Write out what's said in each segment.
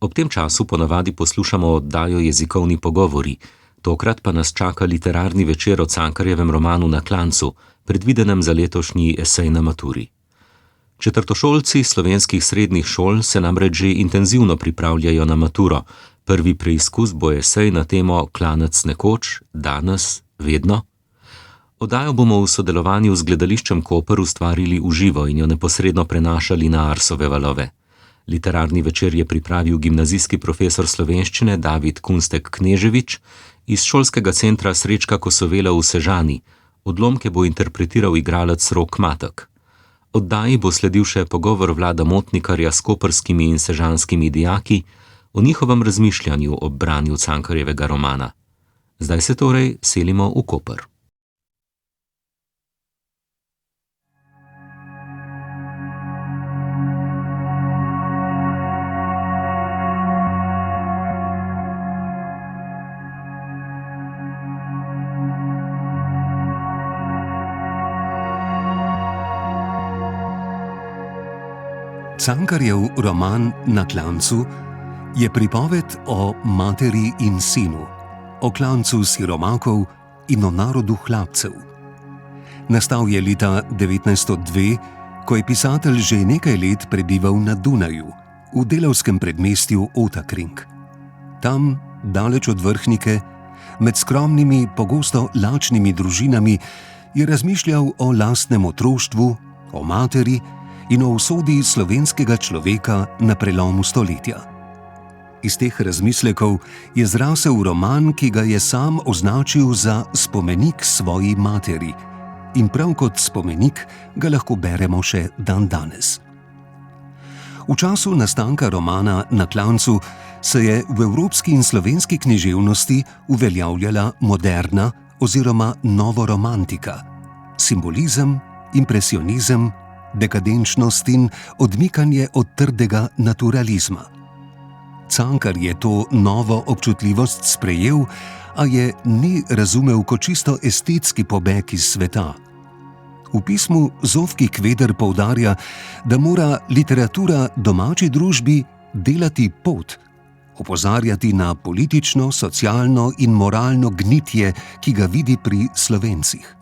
Ob tem času ponavadi poslušamo oddajo Jezikovni pogovori, tokrat pa nas čaka literarni večer o Cankarjevem romanu Na klancu, predvidenem za letošnji esej na maturi. Četrtošolci slovenskih srednjih šol se namreč že intenzivno pripravljajo na maturo. Prvi preizkus bo esej na temo Klanec nekoč, danes, vedno. Oddajo bomo v sodelovanju z Gledališčem Koper ustvarili v živo in jo neposredno prenašali na Arsove valove. Literarni večer je pripravil gimnazijski profesor slovenščine David Kunstek-Kneževič iz šolskega centra Srečka Kosovela v Sežani. Odlomke bo interpretiral igralec Rok Matek. Oddaji bo sledil še pogovor Vlada Motnikarja s koprskimi in sežanskimi dijaki o njihovem razmišljanju ob branju Cankarjevega romana. Zdaj se torej selimo v Koper. Cankarjev roman Na klancu je pripoved o materi in sinu, o klancu siromakov in o narodu hlapcev. Nastal je leta 1902, ko je pisatelj že nekaj let prebival na Dunaju, v delavskem predmestju Ottakring. Tam, daleč od Vrhnike, med skromnimi, pogosto lačnimi družinami, je razmišljal o lastnem otroštvu, o materi in o usodi slovenskega človeka na prelomu stoletja. Iz teh razmislekov je zrasel roman, ki ga je sam označil za spomenik svoji materi, in prav kot spomenik ga lahko beremo še dandanes. V času nastanka romana Na klancu se je v evropski in slovenski književnosti uveljavljala moderna oziroma novoromantika, simbolizem, impresionizem, dekadenčnost in odmikanje od trdega naturalizma. Cankar je to novo občutljivost sprejel, a je ni razumel kot čisto estetski pobeg iz sveta. V pismu Zofki Kveder poudarja, da mora literatura domači družbi delati pot, opozarjati na politično, socialno in moralno gnitje, ki ga vidi pri Slovencih.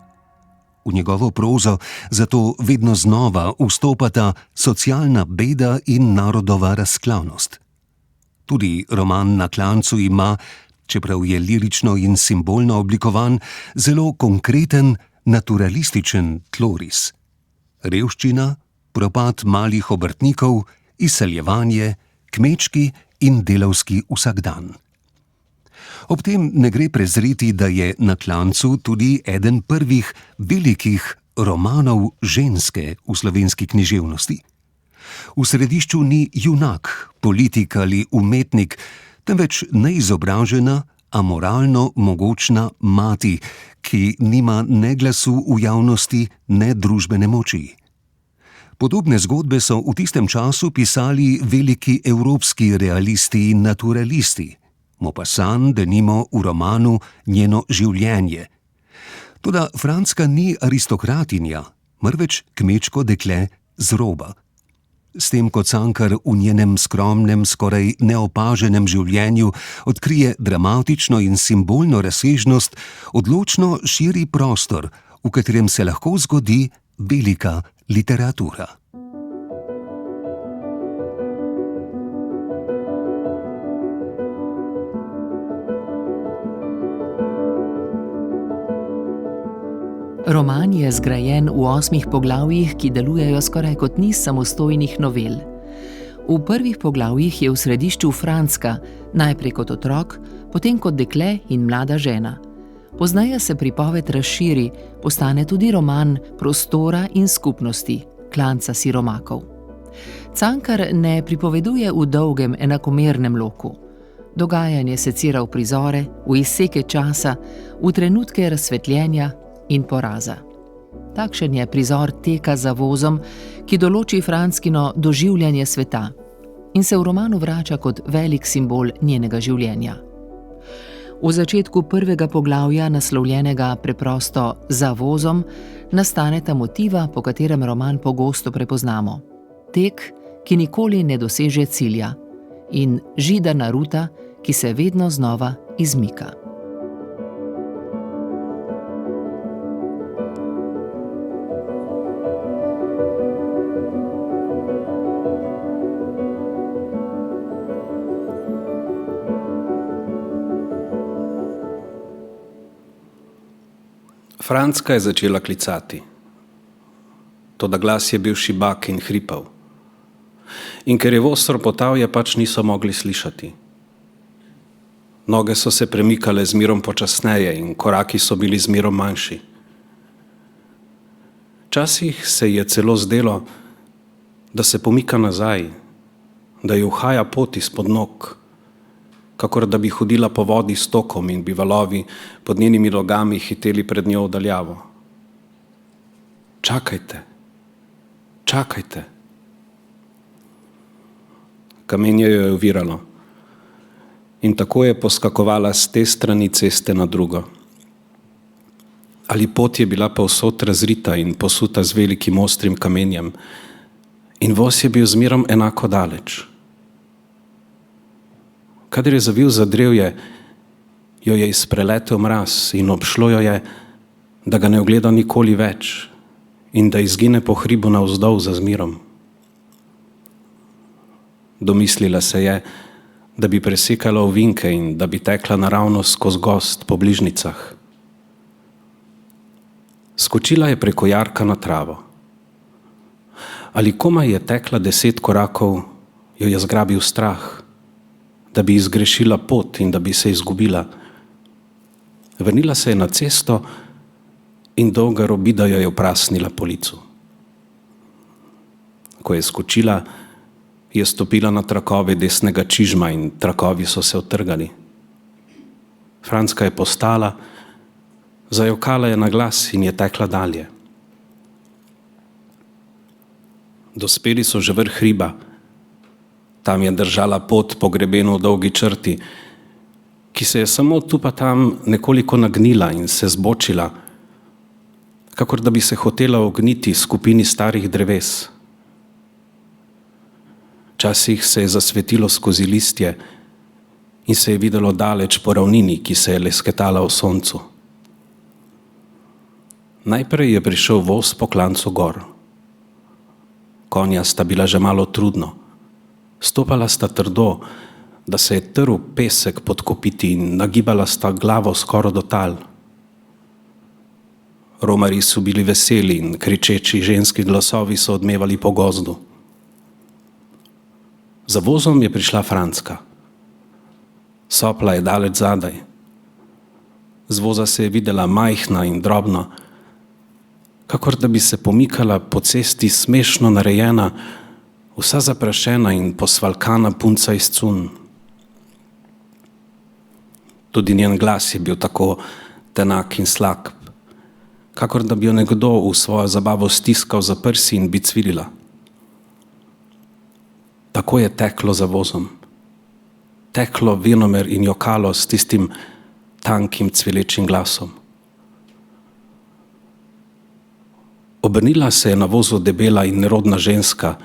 V njegovo prozo zato vedno znova vstopata socialna beda in narodova razklanost. Tudi roman Na klancu ima, čeprav je lirično in simbolno oblikovan, zelo konkreten, naturalističen tloris. Revščina, propad malih obrtnikov, izseljevanje, kmečki in delavski vsakdan. Ob tem ne gre prezreti, da je Na klancu tudi eden prvih velikih romanov ženske v slovenski književnosti. V središču ni junak, politik ali umetnik, temveč neizobražena, a moralno mogočna mati, ki nima ne glasu v javnosti, ne družbene moči. Podobne zgodbe so v tistem času pisali veliki evropski realisti in naturalisti. Maupassant denimo v romanu Njeno življenje. Toda Franska ni aristokratinja, marveč kmečko dekle z roba. S tem, ko Cankar v njenem skromnem, skoraj neopaženem življenju odkrije dramatično in simbolno razsežnost, odločno širi prostor, v katerem se lahko zgodi velika literatura. Roman je zgrajen v 8 poglavjih, ki delujejo skoraj kot niz samostojnih novel. V prvih poglavjih je v središču Franska, najprej kot otrok, potem kot dekle in mlada žena. Pozneje se pripoved razširi, postane tudi roman prostora in skupnosti, Klanca siromakov. Cankar ne pripoveduje v dolgem, enakomernem loku. Dogajanje secira v prizore, v izseke časa, v trenutke razsvetljenja in poraza. Takšen je prizor teka za vozom, ki določi Franskino doživljanje sveta in se v romanu vrača kot velik simbol njenega življenja. V začetku prvega poglavja, naslovljenega preprosto Za vozom, nastaneta motiva, po katerem roman pogosto prepoznamo. Tek, ki nikoli ne doseže cilja, in žida Naruta, ki se vedno znova izmika. Francka je začela klicati. Toda glas je bil šibak in hripav. In ker je voz ropotal, je pač niso mogli slišati. Noge so se premikale zmerom počasneje in koraki so bili zmerom manjši. Včasih se je celo zdelo, da se pomika nazaj, da ji uhaja pot izpod nog, kakor da bi hodila po vodi s tokom in bi valovi pod njenimi nogami hiteli pred njo v daljavo. Čakajte, čakajte. Kamenje jo je oviralo in tako je poskakovala z te strani ceste na drugo. Ali pot je bila povsod razrita in posuta z velikim ostrim kamenjem in voz je bil zmerom enako daleč. Kadar je zavil za drevje, jo je izpreletel mraz in obšlo jo je, da ga ne ogleda nikoli več in da izgine po hribu navzdol za zmerom. Domislila se je, da bi presekala ovinke in da bi tekla naravnost skozi gozd po bližnjicah. Skočila je preko jarka na travo. Ali komaj je tekla 10 korakov, jo je zgrabil strah, da bi izgrešila pot in da bi se izgubila. Vrnila se je na cesto in dolga robida jo je oprasnila po licu. Ko je skočila, je stopila na trakove desnega čižma in trakovi so se utrgali. Francka je postala, zajokala je na glas in je tekla dalje. Dospeli so že vrh hriba. Tam je držala pot po grebenu v dolgi črti, ki se je samo tu pa tam nekoliko nagnila in se zbočila, kakor da bi se hotela ogniti skupini starih dreves. Včasih se je zasvetilo skozi listje in se je videlo daleč po ravnini, ki se je lesketala v soncu. Najprej je prišel voz po klancu gor. Konja sta bila že malo trudno. Stopala sta trdo, da se je trl pesek pod kopiti in nagibala sta glavo skoraj do tal. Romarji so bili veseli in kričeči ženski glasovi so odmevali po gozdu. Za vozom je prišla Francka. Sopla je daleč zadaj. Z voza se je videla majhna in drobna, kakor da bi se pomikala po cesti smešno narejena, vsa zaprašena in posvalkana punca iz cunj. Tudi njen glas je bil tako tenak in slab, kakor da bi jo nekdo v svojo zabavo stiskal za prsi in bi cvilila. Tako je teklo za vozom. Teklo venomer in jokalo s tistim tankim cvilečim glasom. Obrnila se je na vozu debela in nerodna ženska,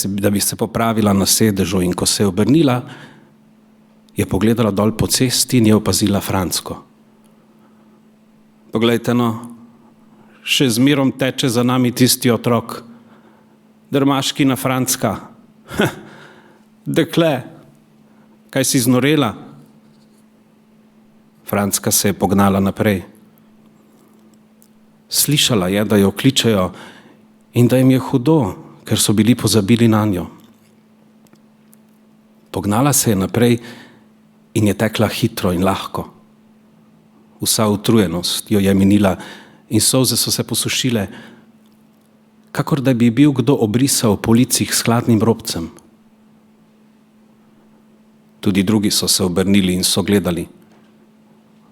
da bi se popravila na sedežu, in ko se je obrnila, je pogledala dol po cesti in je opazila Francko. Poglejte no, še zmerom teče za nami tisti otrok, drmaškina Francka. Dekle, kaj si znorela? Francka se je pognala naprej. Slišala je, da jo kličejo in da jim je hudo, ker so bili pozabili nanjo. Pognala se je naprej in je tekla hitro in lahko. Vsa utrujenost jo je minila in solze so se posušile, kakor da bi bil kdo obrisal po licih s hladnim robcem. Tudi drugi so se obrnili in so gledali.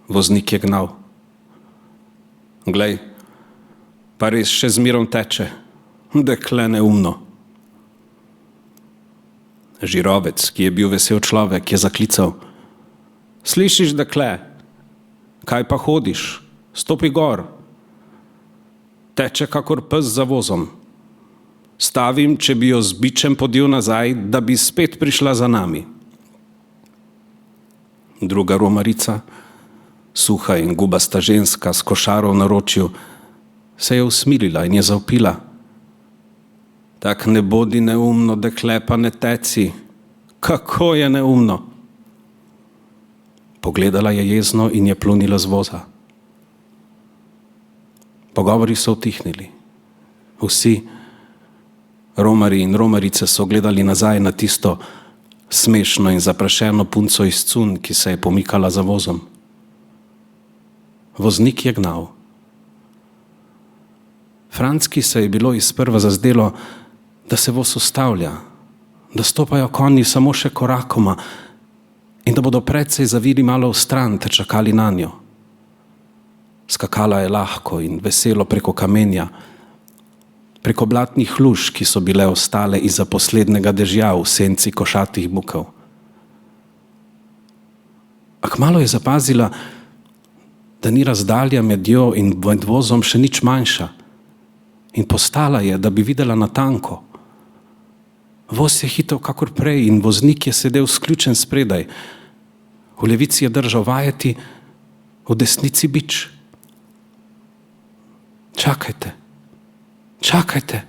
Voznik je gnal. Glej, pa res še zmerom teče, dekle neumno. Žirovec, ki je bil vesel človek, je zaklical. Slišiš, dekle, kaj pa hodiš? Stopi gor. Teče kakor pes za vozom. Stavim, če bi jo z bičem podil nazaj, da bi spet prišla za nami. Druga romarica, suha in gubasta ženska s košaro v naročju, se je usmilila in je zavpila: Tak ne bodi neumno, dekle, pa ne teci. Kako je neumno? Pogledala je jezno in je plunila z voza. Pogovori so utihnili. Vsi, romari in romarice, so gledali nazaj na tisto smešno in zaprašeno punco iz cunj, ki se je pomikala za vozom. Voznik je gnal. Francky se je bilo izprva zazdelo, da se voz ustavlja, da stopajo konji samo še korakoma in da bodo precej zavili malo v stran ter čakali nanjo. Skakala je lahko in veselo preko kamenja, preko blatnih luž, ki so bile ostale izza poslednjega dežja v senci košatih bukev. A kmalu je zapazila, da ni razdalja med njo in med vozom še nič manjša, in postala je, da bi videla natanko. Voz je hitel kakor prej in voznik je sedel sključen spredaj. V levici je držal vajeti, v desnici bič. Čakajte, čakajte.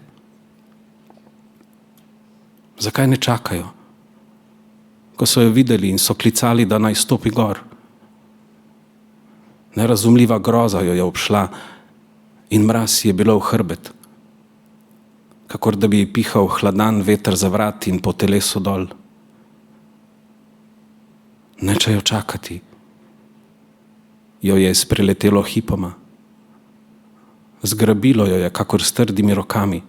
Zakaj ne čakajo? Ko so jo videli in so klicali, da naj stopi gor. Nerazumljiva groza jo je obšla in mraz je bilo v hrbet, kakor da bi ji pihal hladan veter za vrat in po telesu dol. Nečejo čakati. Jo je spreletelo hipoma. Zgrabilo jo je, kakor s trdimi rokami.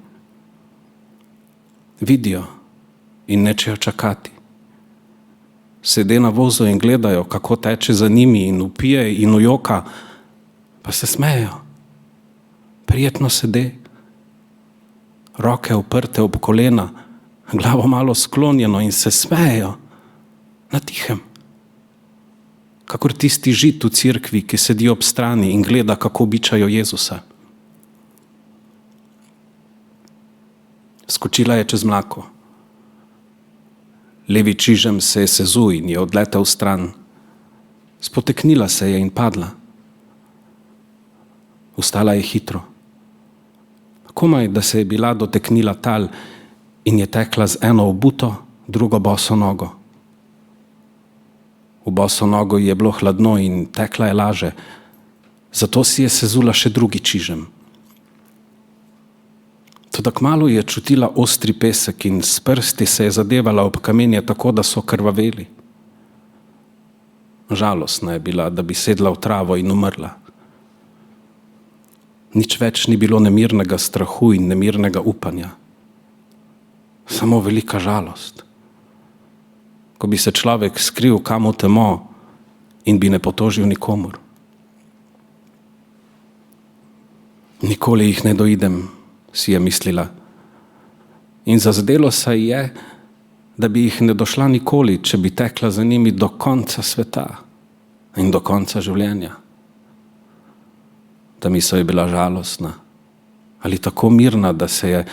Vidijo in nečejo čakati. Sede na vozu in gledajo, kako teče za njimi in vpije in ujoka, pa se smejejo. Prijetno sede. Roke uprte ob kolena, glavo malo sklonjeno in se smejejo. Na tihem. Kakor tisti žid v cerkvi, ki sedi ob strani in gleda, kako bičajo Jezusa. Skočila je čez mlako. Levi čižem se je sezul in je odletel stran. Spoteknila se je in padla. Vstala je hitro. Komaj, da se je bila doteknila tal in je tekla z eno obuto, drugo boso nogo. V boso nogo je bilo hladno in tekla je laže, zato si je sezula še drugi čižem. Toda kmalu je čutila ostri pesek in s prsti se je zadevala ob kamenje tako, da so krvaveli. Žalostna je bila, da bi sedla v travo in umrla. Nič več ni bilo nemirnega strahu in nemirnega upanja. Samo velika žalost. Ko bi se človek skril kam v temo in bi ne potožil nikomur. Nikoli jih ne doidem, si je mislila. In zazdelo se je, da bi jih ne došla nikoli, če bi tekla za njimi do konca sveta in do konca življenja. Ta misel je bila žalostna ali tako mirna, da se je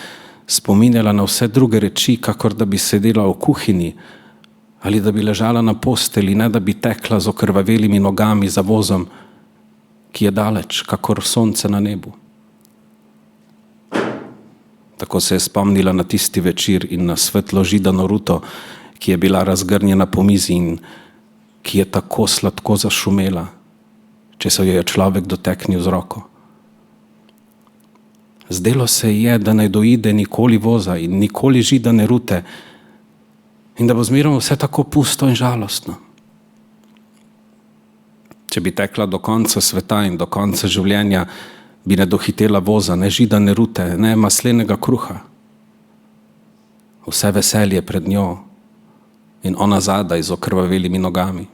spominjala na vse druge reči, kakor da bi sedela v kuhinji ali da bi ležala na posteli, ne da bi tekla z okrvavelimi nogami za vozom, ki je daleč, kakor sonce na nebu. Tako se je spomnila na tisti večer in na svetlo židano ruto, ki je bila razgrnjena po mizi in ki je tako sladko zašumela, če se jo je človek doteknil z roko. Zdelo se je, da ne doide nikoli voza in nikoli židane rute in da bo zmerom vse tako pusto in žalostno. Če bi tekla do konca sveta in do konca življenja, bi ne dohitela voza, ne židane rute, ne maslenega kruha. Vse veselje pred njo in ona zadaj z okrvavelimi nogami.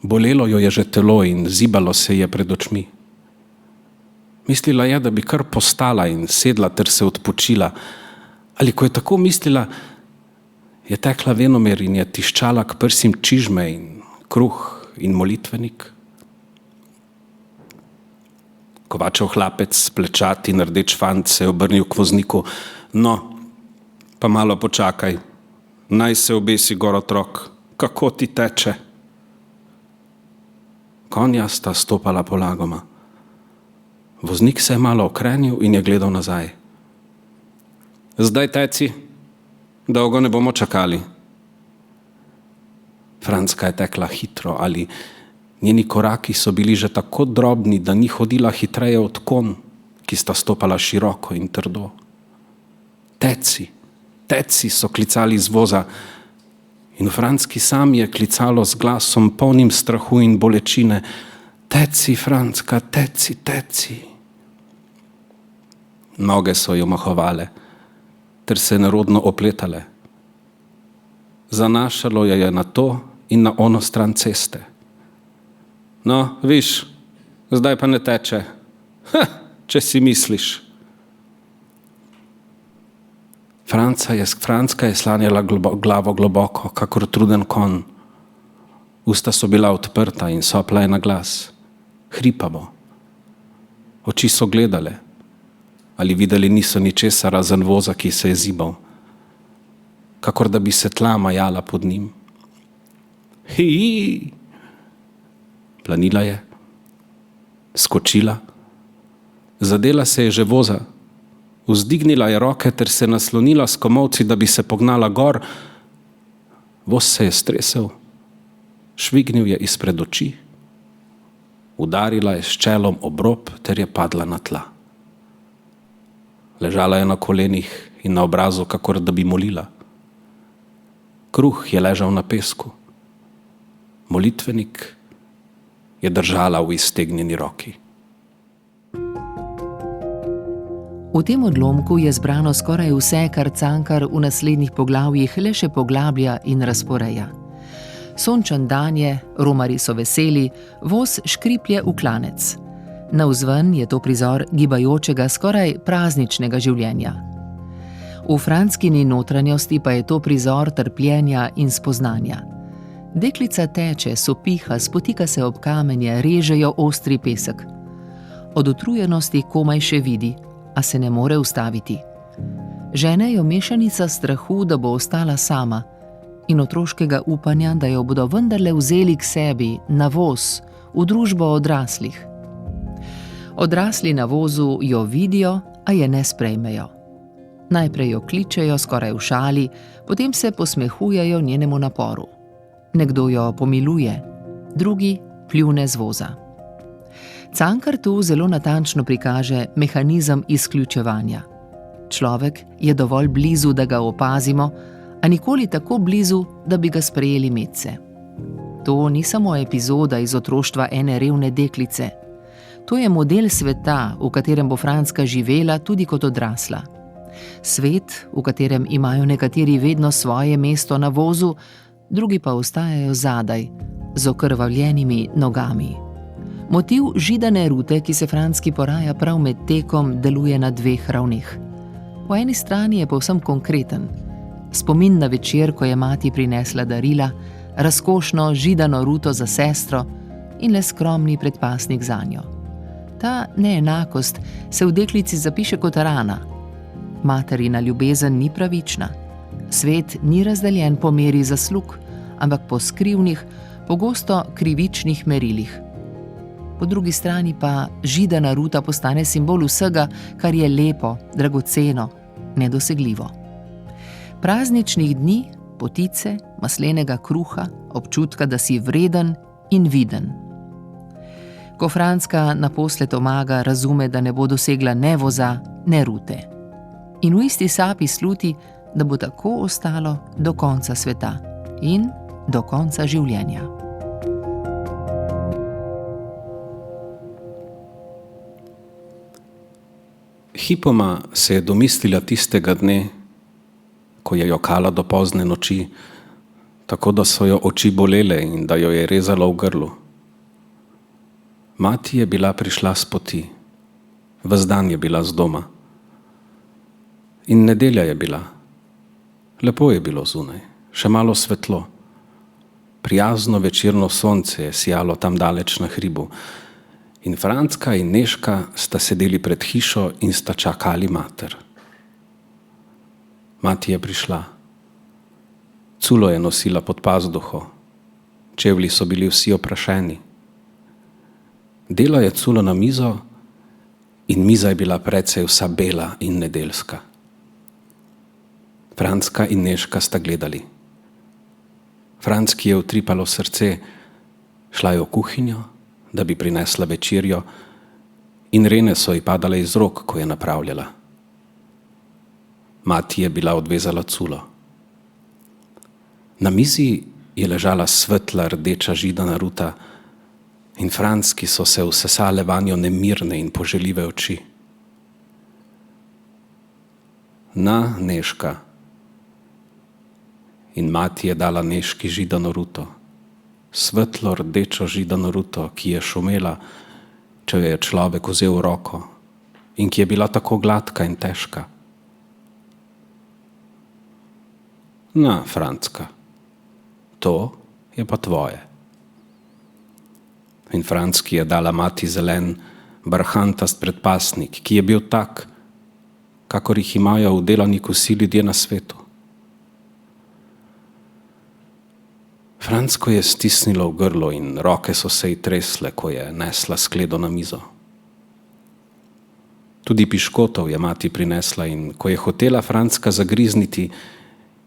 Bolelo jo je že telo in zibalo se je pred očmi. Mislila je, da bi kar postala in sedla ter se odpočila, ali ko je tako mislila, je tekla venomer in je tiščala k prsim čižme in kruh in molitvenik. Kovačev hlapec, plečati in rdeč fant se je obrnil k vozniku. No, pa malo počakaj. Naj se obesi gor otrok. Kako ti teče? Konja sta stopala polagoma. Voznik se je malo okrenil in je gledal nazaj. Zdaj teci, dolgo ne bomo čakali. Franska je tekla hitro, ali njeni koraki so bili že tako drobni, da ni hodila hitreje od konj, ki sta stopala široko in trdo. Teci, teci, so klicali z voza in v Franski sam je klicalo z glasom polnim strahu in bolečine. Teci, Franska, teci, teci. Noge so jo mahovale, ter se nerodno opletale. Zanašalo je na to in na ono stran ceste. No, viš, zdaj pa ne teče. Če si misliš. Franska je slanjala glavo globoko, kakor truden konj. Usta so bila odprta in sopla je na glas. Hripavo. Oči so gledale. Ali videli niso ničesar razen voza, ki se je zibal. Kakor da bi se tla majala pod njim. Hi! Planila je. Skočila. Zadela se je že voza. Vzdignila je roke ter se naslonila s komolci, da bi se pognala gor. Voz se je stresel. Švignil je izpred oči. Udarila je s čelom ob rob ter je padla na tla. Ležala je na kolenih in na obrazu, kakor da bi molila. Kruh je ležal na pesku. Molitvenik je držala v iztegnjeni roki. V tem odlomku je zbrano skoraj vse, kar Cankar v naslednjih poglavjih le še poglablja in razporeja. Sončen dan je, romarji so veseli, voz škriplje v klanec. Navzven je to prizor gibajočega, skoraj prazničnega življenja. V Franskini notranjosti pa je to prizor trpljenja in spoznanja. Deklica teče, sopiha, spotika se ob kamenje, režejo ostri pesek. Od utrujenosti komaj še vidi, a se ne more ustaviti. Žene jo mešanica strahu, da bo ostala sama, in otroškega upanja, da jo bodo vendarle vzeli k sebi, na voz, v družbo odraslih. Odrasli na vozu jo vidijo, a je ne sprejmejo. Najprej jo kličejo skoraj v šali, potem se posmehujejo njenemu naporu. Nekdo jo pomiluje, drugi pljune z voza. Cankar tu zelo natančno prikaže mehanizem izključevanja. Človek je dovolj blizu, da ga opazimo, a nikoli tako blizu, da bi ga sprejeli medse. To ni samo epizoda iz otroštva ene revne deklice. To je model sveta, v katerem bo Franska živela tudi kot odrasla. Svet, v katerem imajo nekateri vedno svoje mesto na vozu, drugi pa ostajajo zadaj, z okrvavljenimi nogami. Motiv židane rute, ki se Franski poraja prav med tekom, deluje na dveh ravneh. Po eni strani je povsem konkreten. Spomin na večer, ko je mati prinesla darila, razkošno židano ruto za sestro in le skromni predpasnik zanjo. Ta neenakost se v deklici zapiše kot rana. Materina ljubezen ni pravična. Svet ni razdeljen po meri zaslug, ampak po skrivnih, pogosto krivičnih merilih. Po drugi strani pa židana ruta postane simbol vsega, kar je lepo, dragoceno, nedosegljivo. Prazničnih dni, potice, maslenega kruha, občutka, da si vreden in viden. Ko Franska naposled omaga, razume, da ne bo dosegla ne voza, ne rute. In v isti sapi sluti, da bo tako ostalo do konca sveta in do konca življenja. Hipoma se je domislila tistega dne, ko je jokala do pozne noči, tako da so jo oči bolele in da jo je rezalo v grlu. Mati je bila prišla s poti, ves dan je bila z doma. In nedelja je bila. Lepo je bilo zunaj, še malo svetlo. Prijazno večerno sonce je sijalo tam daleč na hribu In Francka in Nežka sta sedeli pred hišo in sta čakali mater. Mati je prišla. Culo je nosila pod pazduho. Čevlji so bili vsi oprašeni. Dela je culo na mizo in miza je bila precej vsa bela in nedeljska. Francka in Nežka sta gledali. Francki je utripalo srce, šla je v kuhinjo, da bi prinesla večerjo, in rene so ji padale iz rok, ko je napravljala. Mati je bila odvezala culo. Na mizi je ležala svetla rdeča židana ruta in Francki so se vsesale vanjo nemirne in poželjive oči. Na, Nežka. In mati je dala Nežki židano ruto, svetlo rdečo židano ruto, ki je šumela, če jo je človek vzel v roko in ki je bila tako gladka in težka. Na, Francka, to je pa tvoje. In Francki je dala mati zelen, barhantast predpasnik, ki je bil tak, kakor jih imajo v delavniku vsi ljudje na svetu. Francko je stisnilo v grlo in roke so se ji tresle, ko je nesla skledo na mizo. Tudi piškotov je mati prinesla in ko je hotela Francka zagrizniti,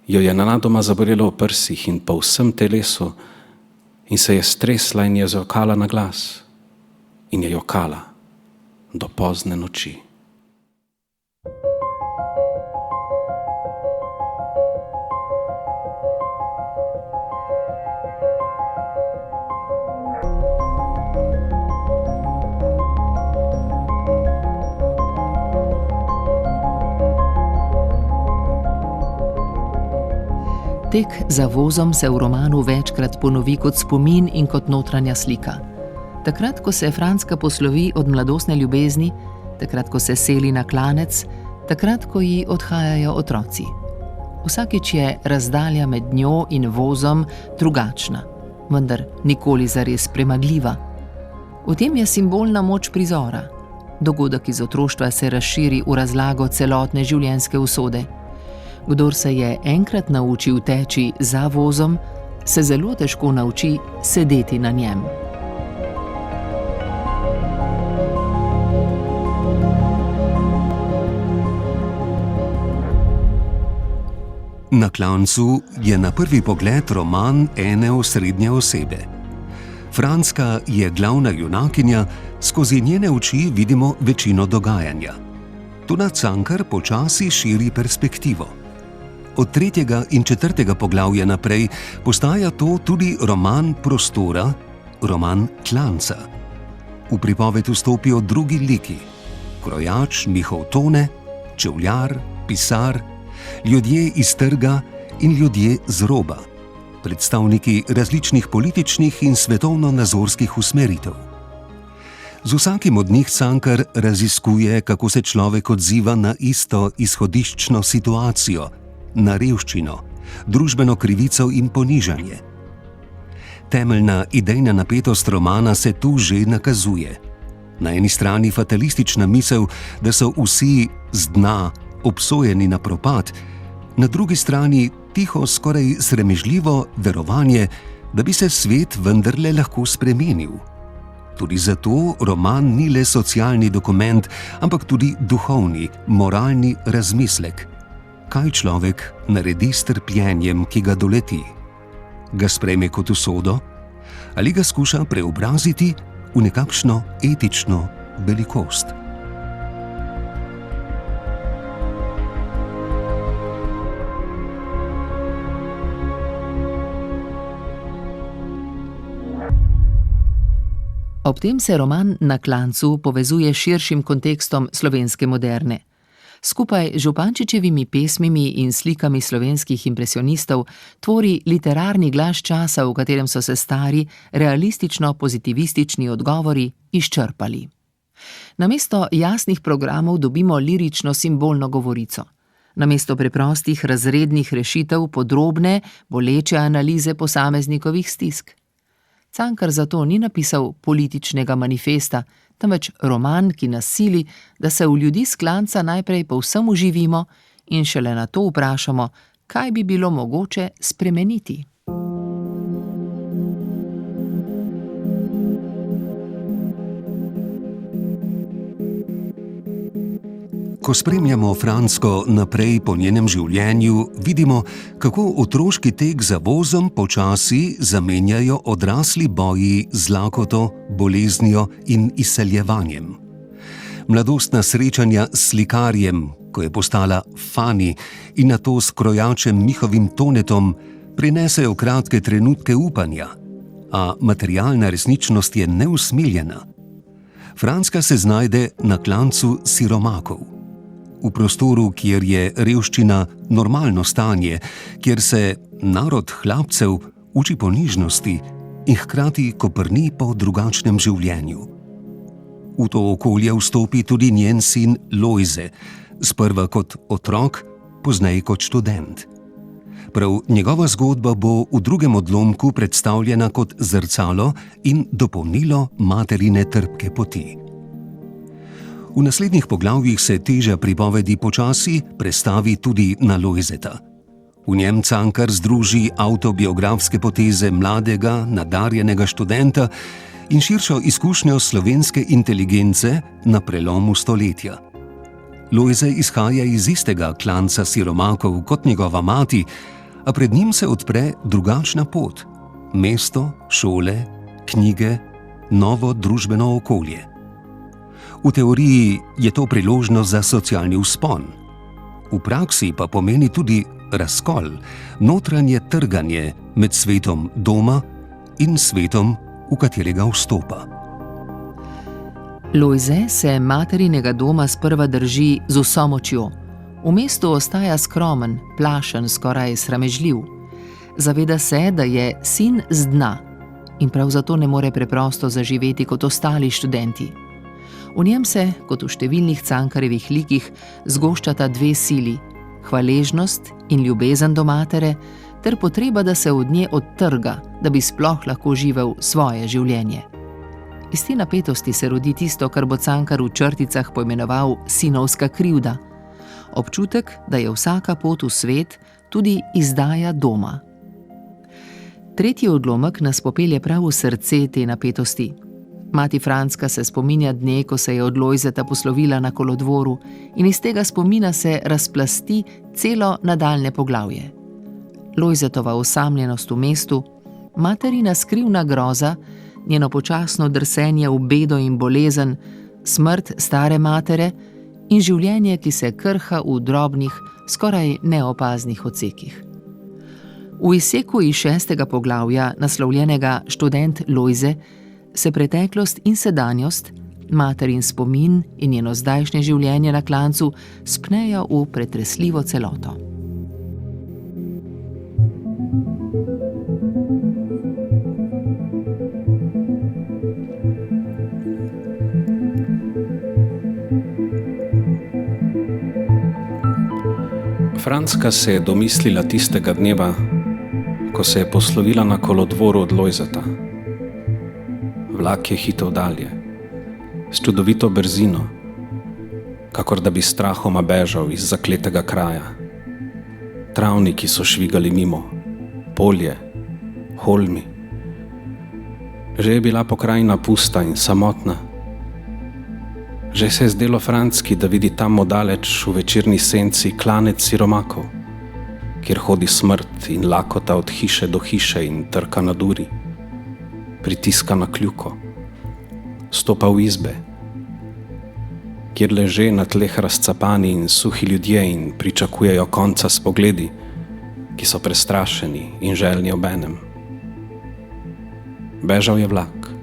jo je nenadoma zabolelo v prsih in po vsem telesu in se je stresla in je zjokala na glas in je jokala do pozne noči. Tek za vozom se v romanu večkrat ponovi kot spomin in kot notranja slika. Takrat, ko se Francka poslovi od mladostne ljubezni, takrat, ko se seli na klanec, takrat, ko ji odhajajo otroci. Vsakič je razdalja med njo in vozom drugačna, vendar nikoli zares premagljiva. V tem je simbolna moč prizora. Dogodek iz otroštva se razširi v razlago celotne življenjske usode. Kdor se je enkrat naučil teči za vozom, se zelo težko nauči sedeti na njem. Na klancu je na prvi pogled roman ene osrednje osebe. Francka je glavna junakinja, skozi njene oči vidimo večino dogajanja. Toda Cankar počasi širi perspektivo. Od 3. in 4. poglavja naprej postaja to tudi roman prostora, roman klanca. V pripoved vstopijo drugi liki: krojač Mihov Tone, čevljar, pisar, ljudje iz trga in ljudje z roba, predstavniki različnih političnih in svetovno-nazorskih usmeritev. Z vsakim od njih Cankar raziskuje, kako se človek odziva na isto izhodiščno situacijo, na revščino, družbeno krivico in ponižanje. Temeljna idejna napetost romana se tu že nakazuje. Na eni strani fatalistična misel, da so vsi z dna obsojeni na propad, na drugi strani tiho, skoraj sramežljivo verovanje, da bi se svet vendarle lahko spremenil. Tudi zato roman ni le socialni dokument, ampak tudi duhovni, moralni razmislek. Kaj človek naredi s trpljenjem, ki ga doleti? Ga sprejme kot usodo? Ali ga skuša preobraziti v nekakšno etično velikost? Ob tem se roman Na klancu povezuje s širšim kontekstom slovenske moderne. Skupaj z Župančičevimi pesmimi in slikami slovenskih impresionistov tvori literarni glas časa, v katerem so se stari, realistično-pozitivistični odgovori izčrpali. Namesto jasnih programov dobimo lirično simbolno govorico. Namesto preprostih razrednih rešitev podrobne, boleče analize posameznikovih stisk. Cankar zato ni napisal političnega manifesta, temveč roman, ki nas sili, da se v ljudi s klanca najprej povsem uživimo in šele nato vprašamo, kaj bi bilo mogoče spremeniti. Ko spremljamo Fransko naprej po njenem življenju, vidimo, kako otroški tek za vozom počasi zamenjajo odrasli boji z lakoto, boleznijo in izseljevanjem. Mladostna srečanja s slikarjem, ko je postala Fani, in nato s krojačem Mihovim Tonetom, prinesejo kratke trenutke upanja, a materialna resničnost je neusmiljena. Franska se znajde na klancu siromakov. V prostoru, kjer je revščina normalno stanje, kjer se narod hlapcev uči ponižnosti in hkrati koprni po drugačnem življenju. V to okolje vstopi tudi njen sin Lojze, sprva kot otrok, pozneje kot študent. Prav njegova zgodba bo v drugem odlomku predstavljena kot zrcalo in dopolnilo materine trpke poti. V naslednjih poglavjih se teža pripovedi počasi prestavi tudi na Lojzeta. V njem Cankar združi avtobiografske poteze mladega, nadarjenega študenta in širšo izkušnjo slovenske inteligence na prelomu stoletja. Lojze izhaja iz istega klanca siromakov kot njegova mati, a pred njim se odpre drugačna pot. Mesto, šole, knjige, novo družbeno okolje. V teoriji je to priložnost za socialni vzpon. V praksi pa pomeni tudi razkol, notranje trganje med svetom doma in svetom, v katerega vstopa. Lojze se materinega doma sprva drži z vso močjo. V mestu ostaja skromen, plašen, skoraj sramežljiv. Zaveda se, da je sin z dna in prav zato ne more preprosto zaživeti kot ostali študenti. V njem se, kot v številnih Cankarjevih likih, zgoščata dve sili, hvaležnost in ljubezen do matere, ter potreba, da se od nje odtrga, da bi sploh lahko živel svoje življenje. Iz te napetosti se rodi tisto, kar bo Cankar v črticah poimenoval sinovska krivda. Občutek, da je vsaka pot v svet tudi izdaja doma. Tretji odlomek nas popelje prav v srce te napetosti. Mati Franska se spominja dne, ko se je od Lojzeta poslovila na kolodvoru, in iz tega spomina se razplasti celo nadaljne poglavje. Lojzetova osamljenost v mestu, materina skrivna groza, njeno počasno drsenje v bedo in bolezen, smrt stare matere in življenje, ki se krha v drobnih, skoraj neopaznih odsekih. V izseku iz 6. poglavja, naslovljenega Študent Lojze, se preteklost in sedanjost, materin spomin in njeno zdajšnje življenje na klancu spnejo v pretresljivo celoto. Franska se je domislila tistega dneva, ko se je poslovila na kolodvoru od Lojzeta. Vlak je hitel dalje, s čudovito brzino, kakor da bi strahoma bežal iz zakletega kraja. Travniki so švigali mimo, polje, holmi. Že je bila pokrajina pusta in samotna. Že se je zdelo Franski, da vidi tam oddaleč v večerni senci klanec siromakov, kjer hodi smrt in lakota od hiše do hiše in trka na duri. Pritiska na kljuko, stopa v izbe, kjer leže na tleh razcapani in suhi ljudje in pričakujejo konca s pogledi, ki so prestrašeni in željni obenem. Bežal je vlak.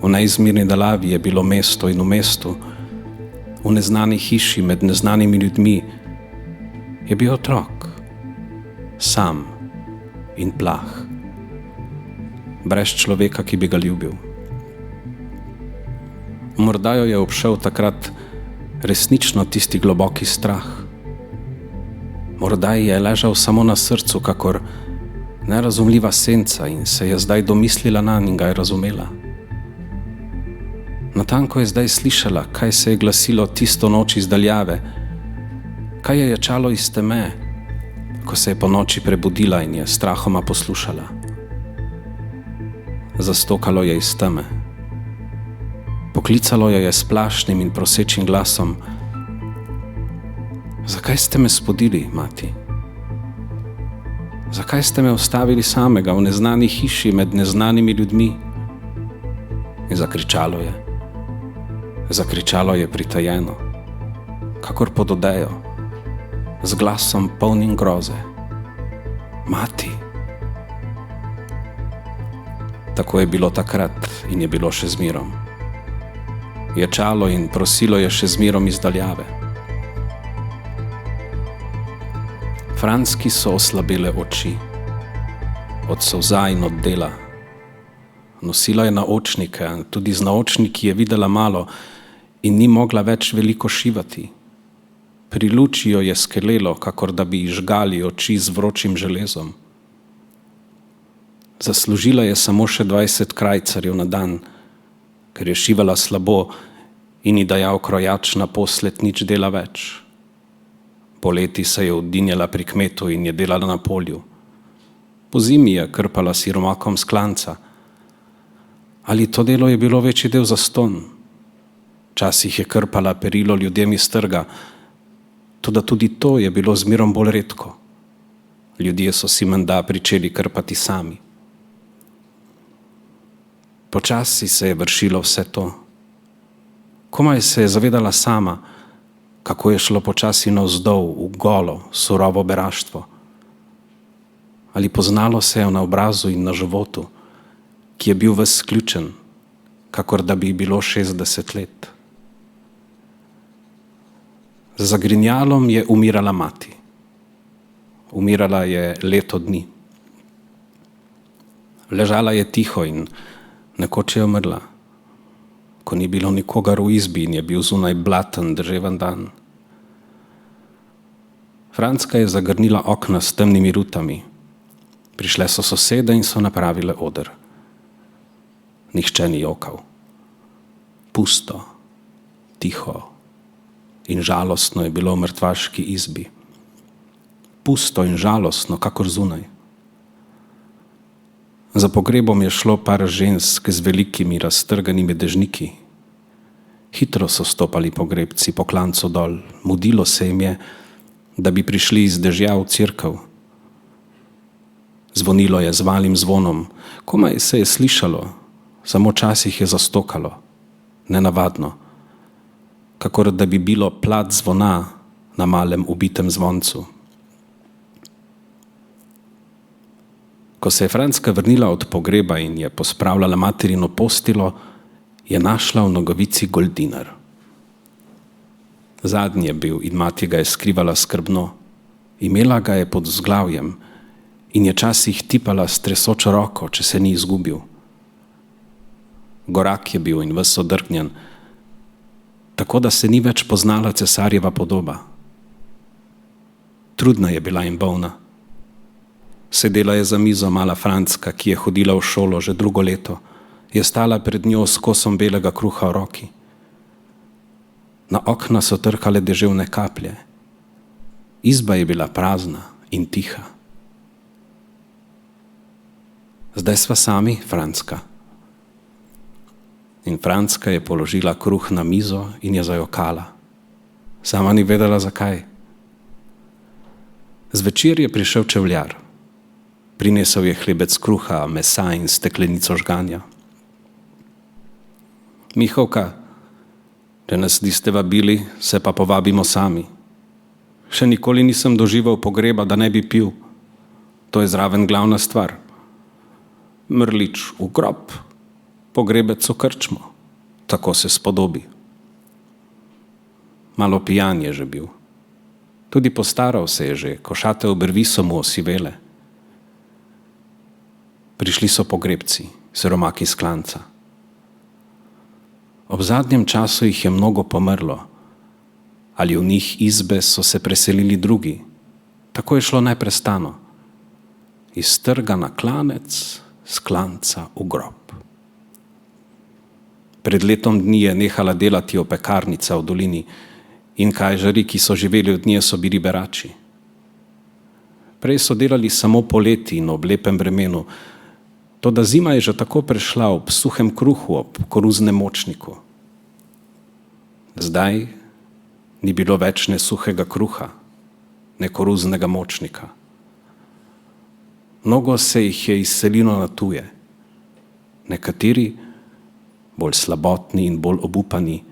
V neizmirni dalavi je bilo mesto in v mestu, v neznani hiši med neznanimi ljudmi, je bil otrok, sam in plah, brez človeka, ki bi ga ljubil. Morda jo je obšel takrat resnično tisti globoki strah. Morda ji je ležal samo na srcu, kakor nerazumljiva senca, in se je zdaj domislila nanj in ga je razumela. Natanko je zdaj slišala, kaj se je glasilo tisto noč iz daljave, kaj je ječalo iz teme, ko se je po noči prebudila in je strahoma poslušala. Zastokalo je iz teme. Poklicalo jo je s plašnim in prosečim glasom: Zakaj ste me spodili, mati? Zakaj ste me ostavili samega v neznani hiši med neznanimi ljudmi? In zakričalo je. Zakričalo je pritajeno, kakor pod odejo, z glasom polnim groze: Mati! Tako je bilo takrat in je bilo še zmerom. Ječalo in prosilo je še zmerom iz daljave. Franski so oslabele oči, od solza in od dela. Nosila je naočnike, tudi z naočniki je videla malo in ni mogla več veliko šivati. Pri luči jo je skelelo, kakor da bi žgali oči z vročim železom. Zaslužila je samo še 20 krajcarjev na dan, ker je šivala slabo in ji dajal krojač naposled nič dela več. Poleti se je oddinjala pri kmetu in je delala na polju. Pozimi je krpala siromakom s klanca. Ali to delo je bilo večji del zastonj? Včasih je krpala perilo ljudem iz trga, toda tudi to je bilo zmerom bolj redko. Ljudje so si menda pričeli krpati sami. Počasi se je vršilo vse to. Komaj se je zavedala sama, kako je šlo počasi navzdol v golo, surovo beraštvo. Ali poznalo se je na obrazu in na životu, ki je bil ves sključen, kakor da bi bilo 60 let. Z zagrinjalom je umirala mati. Umirala je leto dni. Ležala je tiho in nekoč je umrla, ko ni bilo nikogar v izbi in je bil zunaj blaten deževen dan. Franska je zagrnila okna s temnimi rutami. Prišle so sosede in so napravile oder. Nihče ni jokal. Pusto, tiho in žalostno je bilo v mrtvaški izbi. Pusto in žalostno, kakor zunaj. Za pogrebom je šlo par žensk z velikimi raztrganimi dežniki. Hitro so stopali pogrebci po klancu dol. Mudilo se jim je, da bi prišli iz dežja v cerkev. Zvonilo je z malim zvonom. Komaj se je slišalo, samo včasih je zastokalo. Nenavadno. Kakor da bi bilo plat zvona na malem ubitem zvoncu. Ko se je Franska vrnila od pogreba in je pospravljala materino postilo, je našla v nogavici goldinar. Zadnji je bil in mati ga je skrivala skrbno. Imela ga je pod vzglavjem in je časih tipala s tresočo roko, če se ni izgubil. Gorak je bil in ves odrgnjen, tako da se ni več poznala cesarjeva podoba. Trudna je bila in bolna. Sedela je za mizo mala Franska, ki je hodila v šolo že drugo leto. Je stala pred njo s kosom belega kruha v roki. Na okna so trkale deževne kaplje. Izba je bila prazna in tiha. Zdaj sva sami, Franska. In Franska je položila kruh na mizo in je zajokala. Sama ni vedela, zakaj. Zvečer je prišel čevljar. Prinesel je hlebec kruha, mesa in steklenico žganja. Mihovka, če nas niste vabili, se pa povabimo sami. Še nikoli nisem doživel pogreba, da ne bi pil. To je zraven glavna stvar. Mrlič v grob, pogrebec v krčmo. Tako se spodobi. Malo pijan je že bil. Tudi postaral se je že, košate obrvi so mu osivele. Prišli so pogrebci, siromaki iz klanca. Ob zadnjem času jih je mnogo pomrlo, ali v njih izbe so se preselili drugi. Tako je šlo neprestano. Iz trga na klanec, s klanca v grob. Pred letom dni je nehala delati opekarnica v dolini in kajžarji, ki so živeli od nje, so bili berači. Prej so delali samo poleti in ob lepem vremenu, toda zima je že tako prešla ob suhem kruhu, ob koruznem močniku. Zdaj ni bilo več ne suhega kruha, ne koruznega močnika. Mnogo se jih je izselilo na tuje. Nekateri, bolj slabotni in bolj obupani,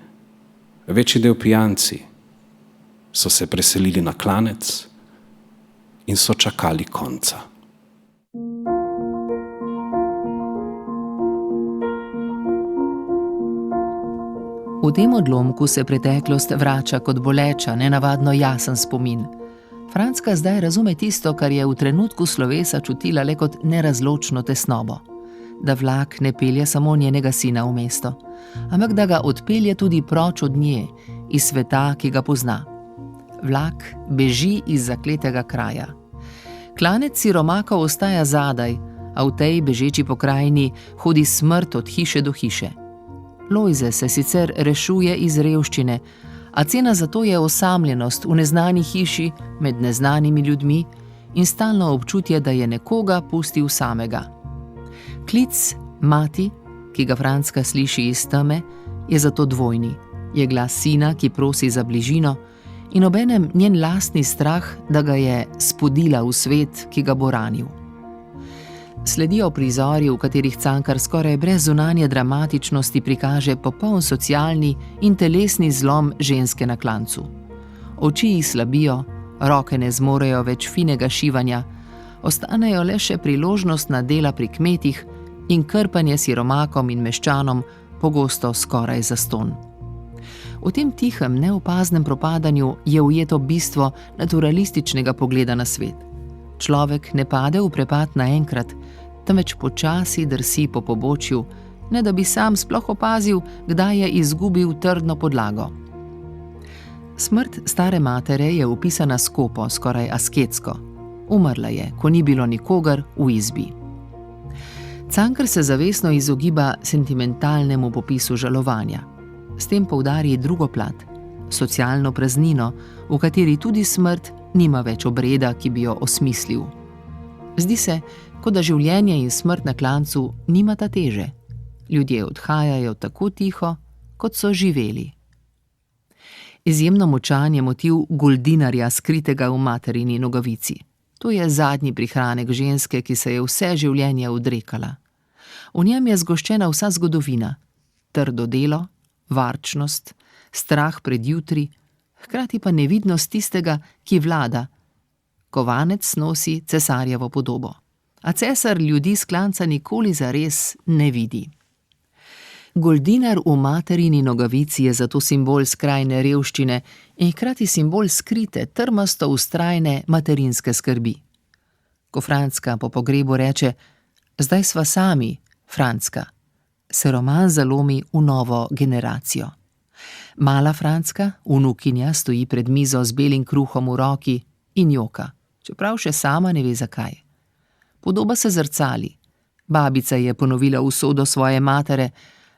večji del pijanci, so se preselili na klanec in so čakali konca. V tem odlomku se preteklost vrača kot boleča, nenavadno jasen spomin. Frančka zdaj razume tisto, kar je v trenutku slovesa čutila le kot nerazločno tesnobo. Da vlak ne pelje samo njenega sina v mesto, ampak da ga odpelje tudi proč od nje, iz sveta, ki ga pozna. Vlak beži iz zakletega kraja. Klanec siromakov ostaja zadaj, a v tej bežeči pokrajini hodi smrt od hiše do hiše. Lojze se sicer rešuje iz revščine, a cena za to je osamljenost v neznani hiši med neznanimi ljudmi in stalno občutje, da je nekoga pustil samega. Klic mati, ki ga Frančka sliši iz teme, je zato dvojni. Je glas sina, ki prosi za bližino, in obenem njen lastni strah, da ga je spodila v svet, ki ga bo ranil. Sledijo prizori, v katerih Cankar skoraj brez zunanje dramatičnosti prikaže popoln socialni in telesni zlom ženske na klancu. Oči ji slabijo, roke ne zmorejo več finega šivanja, ostanejo le še priložnostna dela pri kmetih in krpanje siromakom in meščanom, pogosto skoraj zastonj. V tem tihem, neopaznem propadanju je ujeto bistvo naturalističnega pogleda na svet. Človek ne pade v prepad naenkrat, temveč počasi drsi po pobočju, ne da bi sam sploh opazil, kdaj je izgubil trdno podlago. Smrt stare matere je opisana skopo, skoraj asketsko. Umrla je, ko ni bilo nikogar v izbi. Cankar se zavestno izogiba sentimentalnemu popisu žalovanja. S tem poudari drugo plat, socialno praznino, v kateri tudi smrt nima več obreda, ki bi jo osmislil. Zdi se, kot da življenje in smrt na klancu nimata teže. Ljudje odhajajo tako tiho, kot so živeli. Izjemno močan je motiv goldinarja, skritega v materini nogavici. To je zadnji prihranek ženske, ki se je vse življenje odrekala. V njem je zgoščena vsa zgodovina, trdo delo, varčnost, strah pred jutri, hkrati pa nevidnost tistega, ki vlada. Kovanec nosi cesarjevo podobo, a cesar ljudi s klanca nikoli zares ne vidi. Goldinar v materini nogavici je zato simbol skrajne revščine in hkrati simbol skrite, trmasto vztrajne materinske skrbi. Ko Frančka po pogrebu reče: "Zdaj sva sami, Frančka", se roman zalomi v novo generacijo. Mala Frančka, vnukinja, stoji pred mizo z belim kruhom v roki in joka, čeprav še sama ne ve zakaj. Podoba se zrcali. Babica je ponovila usodo svoje matere,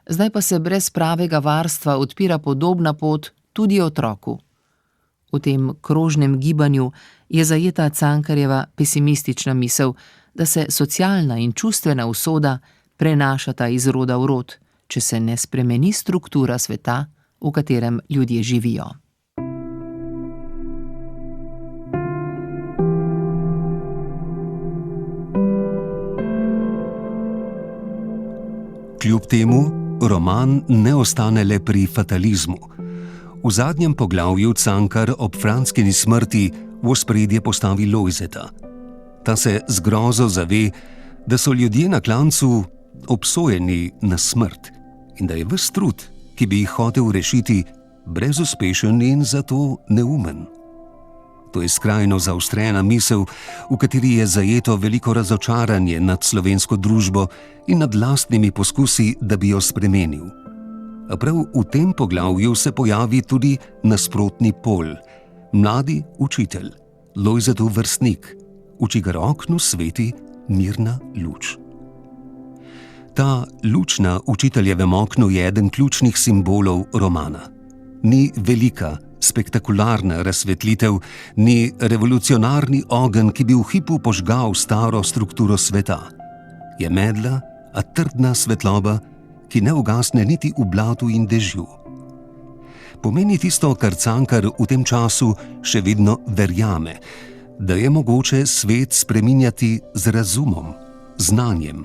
zdaj pa se brez pravega varstva odpira podobna pot tudi otroku. V tem krožnem gibanju je zajeta Cankarjeva pesimistična misel, da se socialna in čustvena usoda prenašata iz roda v rod, če se ne spremeni struktura sveta, v katerem ljudje živijo. Kljub temu, roman ne ostane le pri fatalizmu. V zadnjem poglavju Cankar ob Frančkini smrti v ospredje postavi Lojzeta. Ta se z grozo zave, da so ljudje na klancu obsojeni na smrt in da je ves trud, ki bi jih hotel rešiti, brezuspešen in zato neumen. To je skrajno zaostrena misel, v kateri je zajeto veliko razočaranje nad slovensko družbo in nad lastnimi poskusi, da bi jo spremenil. A prav v tem poglavju se pojavi tudi nasprotni pol, mladi učitelj, Lojzetov vrstnik, v čigar oknu sveti mirna luč. Ta luč na učiteljevem oknu je eden ključnih simbolov romana. Ni velika, spektakularna razsvetlitev, ni revolucionarni ogenj, ki bi v hipu požgal staro strukturo sveta. Je medla, a trdna svetloba, ki ne ugasne niti v blatu in dežju. Pomeni tisto, kar Cankar v tem času še vedno verjame, da je mogoče svet spreminjati z razumom, znanjem,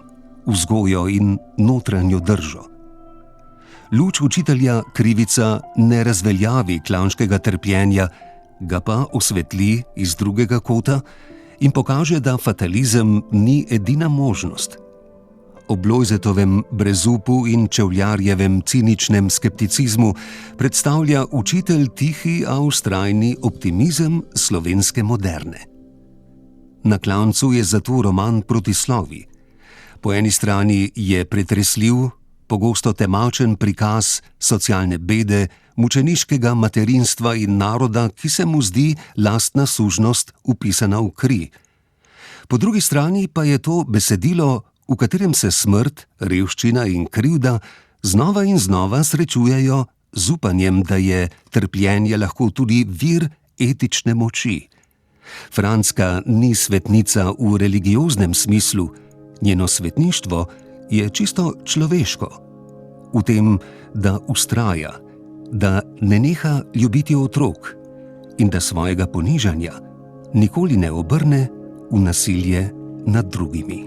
vzgojo in notranjo držo. Luč učitelja krivica ne razveljavi klanškega trpljenja, ga pa osvetli iz drugega kota in pokaže, da fatalizem ni edina možnost. Ob Lojzetovem brezupu in Čevljarjevem ciničnem skepticizmu predstavlja učitelj tihi, a vztrajni optimizem slovenske moderne. Na Klancu je zato roman protislovij. Po eni strani je pretresljiv, pogosto temačen prikaz socialne bede, mučeniškega materinstva in naroda, ki se mu zdi lastna sužnost vpisana v kri. Po drugi strani pa je to besedilo, v katerem se smrt, revščina in krivda znova in znova srečujejo z upanjem, da je trpljenje lahko tudi vir etične moči. Franska ni svetnica v religioznem smislu, njeno svetništvo je čisto človeško. V tem, da vztraja, da ne neha ljubiti otrok in da svojega ponižanja nikoli ne obrne v nasilje nad drugimi.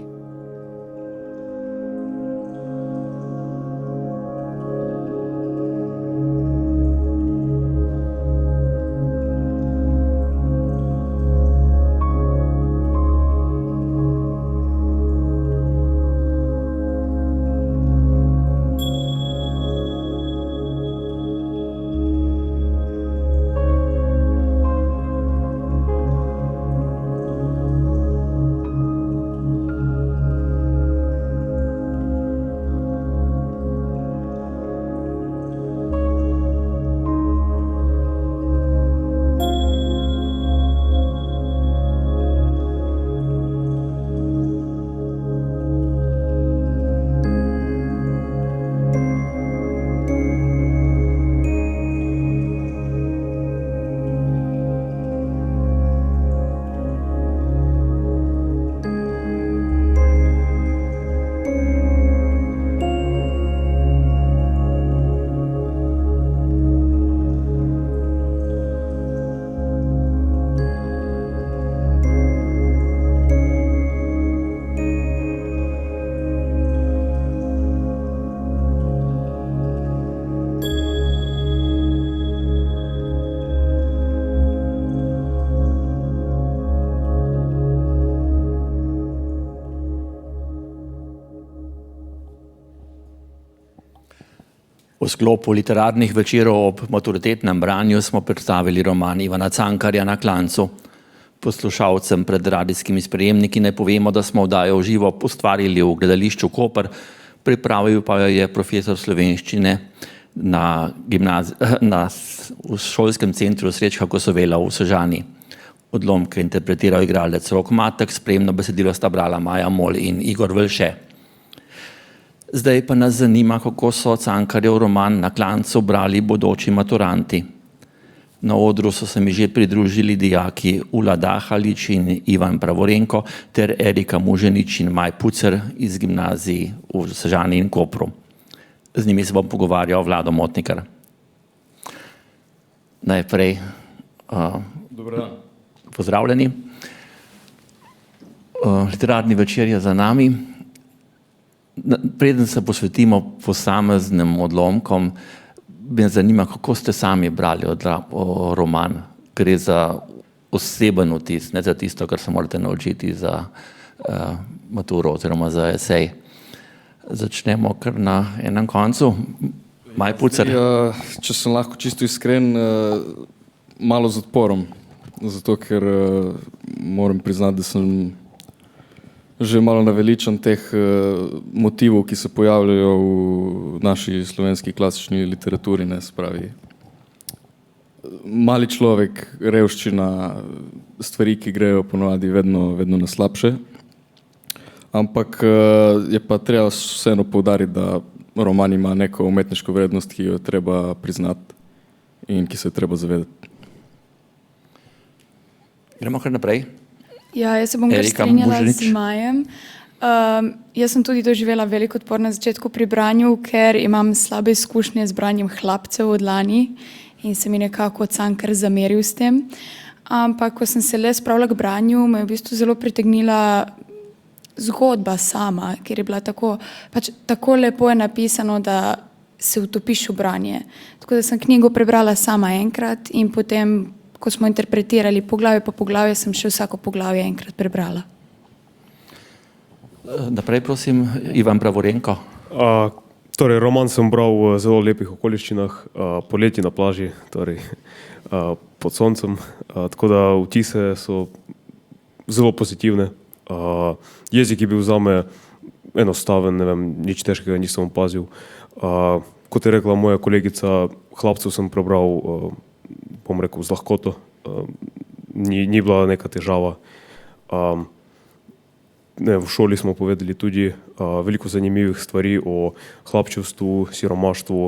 V sklopu literarnih večerov ob maturitetnem branju smo predstavili roman Ivana Cankarja Na klancu. Poslušalcem pred radijskimi sprejemniki ne povemo, da smo oddajo v živo ustvarili v gledališču Koper, pripravil pa jo je profesor slovenščine v šolskem centru Srečka Kosovela v Sežani. Odlomke interpretiral igralec Rok Matek, spremno besedilo sta brala Maja Mol in Igor Velše. Zdaj pa nas zanima, kako so Cankarjev roman Na klancu brali bodoči maturanti. Na odru so se mi že pridružili dijaki Ula Dahalič in Ivan Pravorenko ter Erika Muženič in Maj Pucer iz gimnazij v Sežani in Kopru. Z njimi se bom pogovarjal Vlado Motnikar. Najprej pozdravljeni. Literarni večer je za nami. Preden se posvetimo posameznim odlomkom, me zanima, kako ste sami brali roman. Gre za oseben vtis, ne za tisto, kar se morate naučiti za maturo oziroma za esej. Začnemo kar na enem koncu. Maj Pucer. Če sem lahko čisto iskren, malo z odporom. Zato, ker moram priznati, da sem že malo naveličan teh motivov, ki se pojavljajo v naši slovenski klasični literaturi, ne, spravi. Mali človek, revščina, stvari, ki grejo ponovadi vedno na slabše. Ampak je pa treba vseeno poudariti, da roman ima neko umetniško vrednost, ki jo je treba priznati in ki se je treba zavedati. Gremo kar naprej. Ja, jaz se bom kar Erika strinjala Muženič. z Majem. Jaz sem tudi doživela velik odpor na začetku pri branju, ker imam slabe izkušnje z branjem Hlapcev od lani in se mi nekako Cankar zameril s tem. Ampak, ko sem se le spravila k branju, me je v bistvu zelo pritegnila zgodba sama, ker je bila tako lepo je napisano, da se utopiš v branje. Tako da sem knjigo prebrala sama enkrat in potem, ko smo interpretirali poglavje po poglavje, sem še vsako poglavje enkrat prebrala. Naprej, prosim, Ivan Pravorenko. Torej, roman sem bral v zelo lepih okoliščinah, poleti na plaži, torej pod soncem, tako da vtise so zelo pozitivne. Jezik je bil zame enostaven, ne vem, nič težkega nisem opazil. Kot je rekla moja kolegica, Hlapcev sem prebral, bom rekel, z lahkoto, ni bila neka težava. V šoli smo povedali tudi veliko zanimivih stvari o hlapčevstvu, siromaštvu,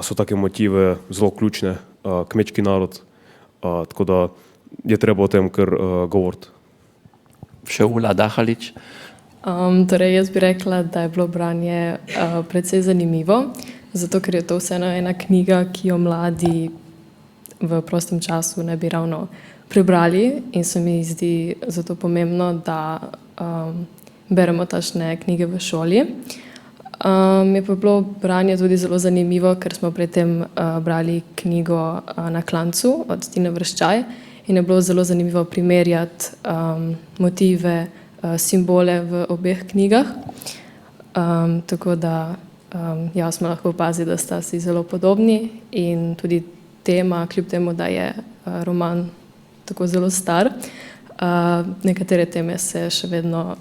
so take motive zelo ključne, kmečki narod, tako da je treba o tem kar govoriti. Še Ula Dahalič. Torej, jaz bi rekla, da je bilo branje precej zanimivo, zato ker je to vseeno ena knjiga, ki jo mladi v prostem času ne bi ravno prebrali in se mi zdi zato pomembno, da beremo takšne knjige v šoli. Je pa bilo branje tudi zelo zanimivo, ker smo predtem brali knjigo Na klancu od Tine Vrščaj in je bilo zelo zanimivo primerjati motive, simbole v obeh knjigah. Tako da ja, smo lahko opazili, da sta si zelo podobni in tudi tema, kljub temu, da je roman tako zelo star, nekatere teme se še vedno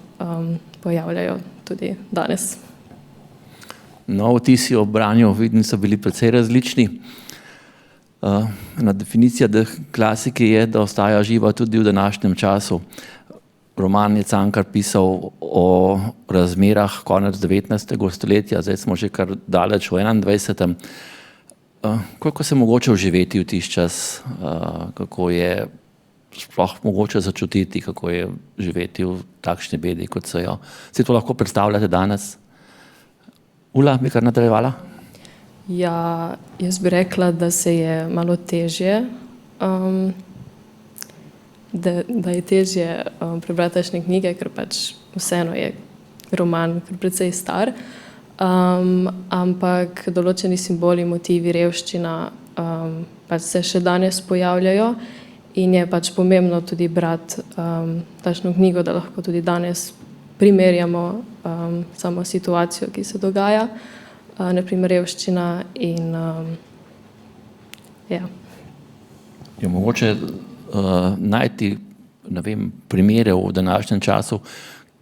pojavljajo tudi danes. No, vtisi o branju vidim, so bili precej različni. Ena definicija klasike je, da ostaja živa tudi v današnjem času. Roman je Cankar pisal o razmerah konec 19. stoletja, zdaj smo že kar daleč v 21. Koliko se mogoče vživeti v tisti čas, kako je sploh mogoče začutiti, kako je živeti v takšni bedi, kot so jo. Si to lahko predstavljate danes? Ula, bi kar nadaljevala? Ja, jaz bi rekla, da se je malo težje, da je težje prebrati takšne knjige, ker pač vseeno je roman precej star, ampak določeni simboli, motivi, revščina pač se še danes pojavljajo in je pač pomembno tudi brati takšno knjigo, da lahko tudi danes primerjamo samo situacijo, ki se dogaja, naprimer revščina in ja. Je mogoče najti, ne vem, primere v današnjem času,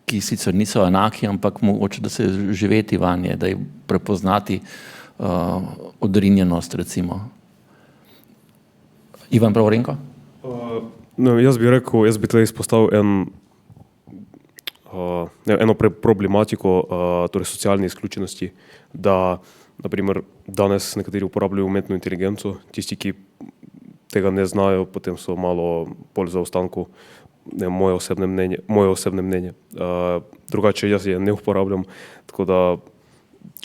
ki sicer niso enaki, ampak mogoče, da se živeti vanje, da je prepoznati odrinjenost, recimo. Ivan Pravorenko? Jaz bi rekel, jaz bi tukaj izpostavil eno problematiko, torej socialne izključenosti, da naprimer danes nekateri uporabljajo umetno inteligenco, tisti, ki tega ne znajo, potem so malo bolj v zaostanku, moje osebne mnenje. Drugače jaz je ne uporabljam, tako da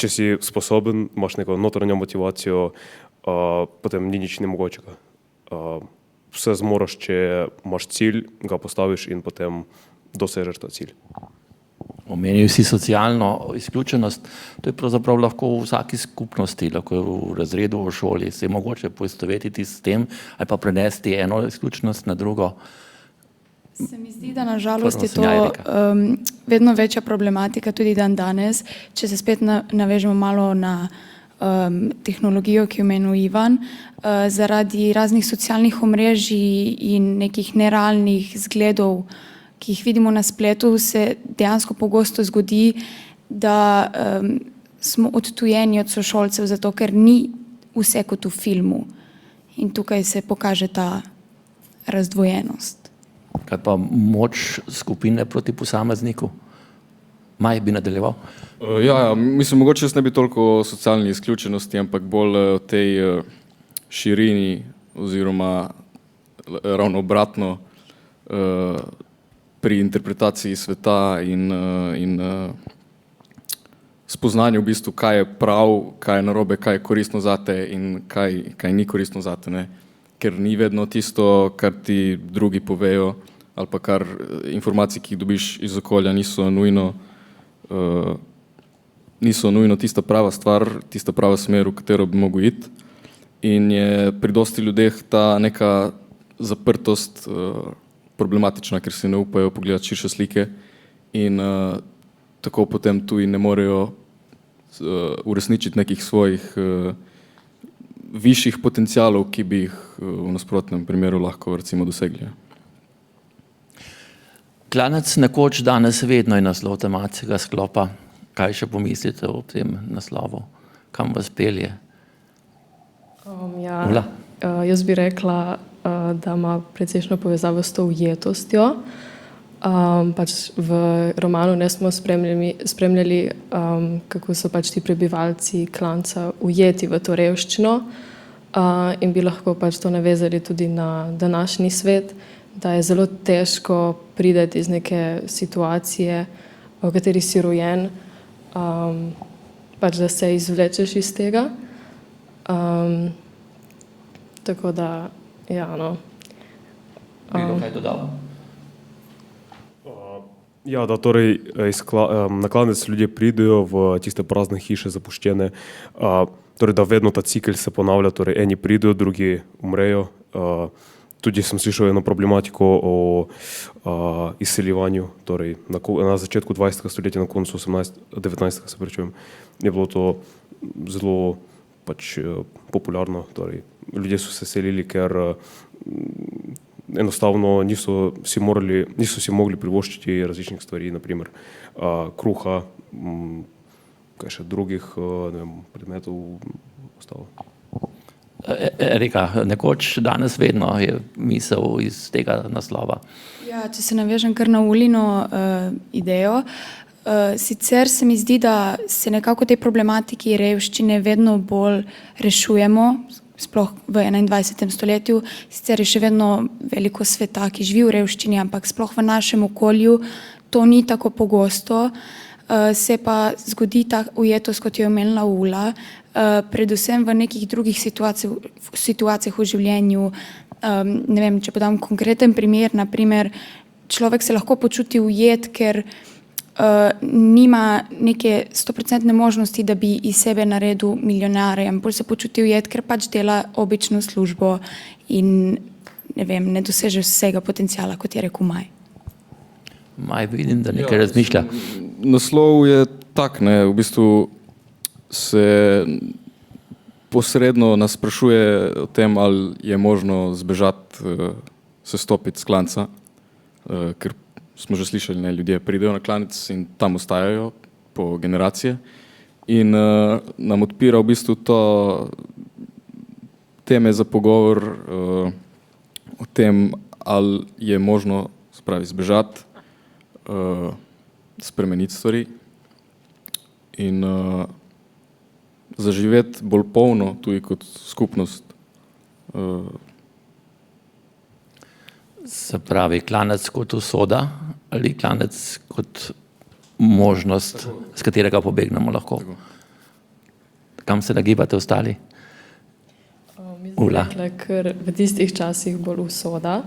če si sposoben, imaš neko notranjo motivacijo, potem ni nič nemogočega. Vse zmoraš, če imaš cilj, ga postaviš in potem dosežeš ta cilj. Omenil si socialno izključenost, to je pravzaprav lahko v vsaki skupnosti, lahko je v razredu, v šoli, se je mogoče poistovetiti s tem ali pa prenesti eno izključenost na drugo. Se mi zdi, da nažalost je to vedno večja problematika tudi dan danes, če se spet navežemo malo na tehnologijo, ki jo omenil Ivan, zaradi raznih socialnih omrežij in nekih nerealnih zgledov, ki jih vidimo na spletu, se dejansko pogosto zgodi, da smo odtujeni od sošolcev, zato ker ni vse kot v filmu. In tukaj se pokaže ta razdvojenost. Kaj pa moč skupine proti posamezniku? Maj bi nadaljeval. Ja, mislim, mogoče jaz ne bi toliko o socialni izključenosti, ampak bolj o tej širini oziroma ravno obratno pri interpretaciji sveta in spoznanju v bistvu, kaj je prav, kaj je narobe, kaj je koristno zate in kaj ni koristno zate, ne. Ker ni vedno tisto, kar ti drugi povejo, ali pa kar informacije, ki jih dobiš iz okolja, niso nujno tista prava stvar, tista prava smer, v katero bi mogel iti. In je pri dosti ljudeh ta neka zaprtost problematična, ker si ne upajo pogledati širše slike in tako potem tudi ne morejo uresničiti nekih svojih višjih potencialov, ki bi jih v nasprotnem primeru lahko recimo dosegli. Klanec nekoč, danes vedno je naslov tematskega sklopa. Kaj še pomislite o tem naslovu? Kam vas pelje? Jaz bi rekla, da ima precejšno povezavo s to ujetostjo. Pač v romanu ne smo spremljali, kako so pač ti prebivalci Klanca ujeti v to revščino in bi lahko pač to navezali tudi na današnji svet, da je zelo težko priti iz neke situacije, v kateri si rojen, pač da se izvlečeš iz tega. Tako da, ja, no. Bi bilo kaj dodal? Ja, da torej na klanec ljudje pridejo v tiste prazne hiše zapuščene, torej da vedno ta cikel se ponavlja, torej eni pridejo, drugi umrejo. Tudi sem slišal eno problematiko o izseljevanju, torej na začetku 20. stoletja, na koncu 19. se pričujem, je bilo to zelo pač popularno, torej ljudje so se selili, ker enostavno niso si mogli privoščiti različnih stvari, naprimer kruha, kaj še drugih, ne vem, predmetov ostalo. Erika, nekoč, danes vedno je misel iz tega naslova. Ja, če se navežem kar na Ulino idejo, sicer se mi zdi, da se nekako te problematiki revščine vedno bolj rešujemo, sploh v 21. stoletju, sicer je še vedno veliko sveta, ki živi v revščini, ampak sploh v našem okolju to ni tako pogosto. Se pa zgodi ta ujetost, kot je omenila Ula, predvsem v nekih drugih situacijah v življenju. Ne vem, če podam konkreten primer, naprimer, človek se lahko počuti ujet, ker nima neke 100% možnosti, da bi iz sebe naredil milijonarja, bolj se počuti ujet, ker pač dela obično službo in ne vem, ne doseže vsega potenciala, kot je rekel Maj. Maj, vidim, da nekaj razmišlja. Naslov je tak, ne, v bistvu se posredno nas sprašuje o tem, ali je možno zbežati, se stopiti s klanca, ker smo že slišali, ne, ljudje pridejo na klanec in tam ostajajo po generacije in nam odpira v bistvu to teme za pogovor o tem, ali je možno, spravi, zbežati, spremeniti stvari in zaživeti bolj polno tudi kot skupnost. Se pravi, klanec kot usoda ali klanec kot možnost, z katerega pobegnemo lahko? Kam se nagibate ostali? Ula. Ker v tistih časih bolj usoda,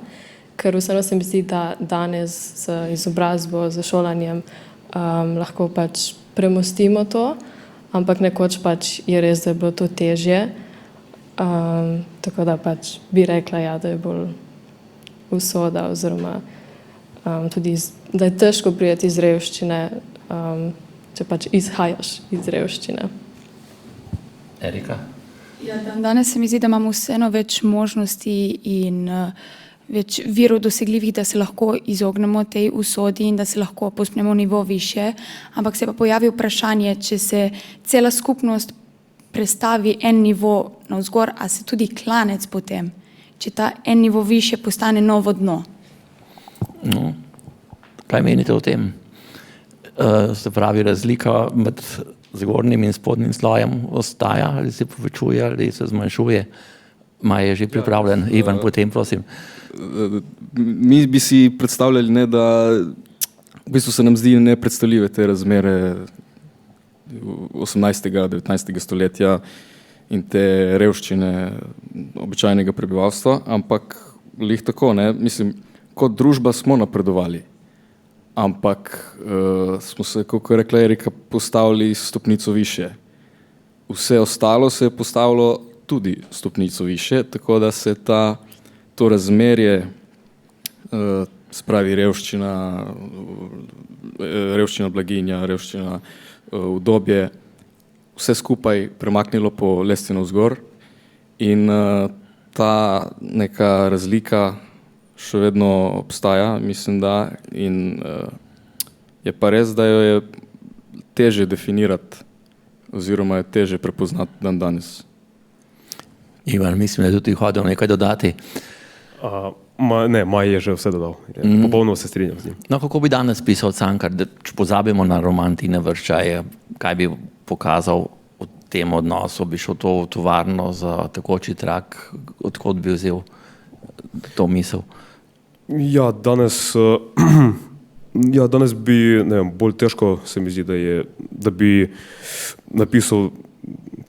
ker vseeno se mi zdi, da danes z izobrazbo, z šolanjem lahko pač premostimo to, ampak nekoč pač je res, da je bilo to težje. Tako da pač bi rekla, ja, da je bolj usoda oziroma tudi, da je težko priti iz revščine, če pač izhajaš iz revščine. Erika? Ja, danes se mi zdi, da imamo vseeno več možnosti in več virov dosegljivih, da se lahko izognemo tej usodi in da se lahko povzpnemo nivo više, ampak se pa pojavi vprašanje, če se cela skupnost prestavi en nivo navzgor, a se tudi klanec potem, če ta en nivo više postane novo dno. No, kaj menite o tem? Se pravi, razlika med zgornjim in spodnjim slojem ostaja, ali se povečuje, ali se zmanjšuje. Maja je že pripravljen. Ivan, potem prosim. Mi bi si predstavljali, ne, da v bistvu se nam zdi nepredstavljive te razmere 18. 19. stoletja in te revščine običajnega prebivalstva, ampak lih tako, ne, mislim, kot družba smo napredovali, ampak smo se, kot je rekla Erika, postavili stopnico više. Vse ostalo se je postavilo tudi stopnico više, tako da se to razmerje, spravi revščina, blaginja, revščina, udobje, vse skupaj premaknilo po lestvi navzgor in ta neka razlika še vedno obstaja, mislim da, in je pa res, da jo je težje definirati oziroma je težje prepoznati dan danes. Ivan, mislim, da je tudi hodil nekaj dodati. Ne, Maj je že vse dodal. Popolnoma se strinjam z njim. No, kako bi danes pisal Cankar, če pozabimo na roman Tine Vrščaj, kaj bi pokazal v tem odnosu, bi šel to v tovarno za tekoči trak, odkot bi vzel to misel? Ja, danes bi, ne vem, bolj težko se mi zdi, da bi napisal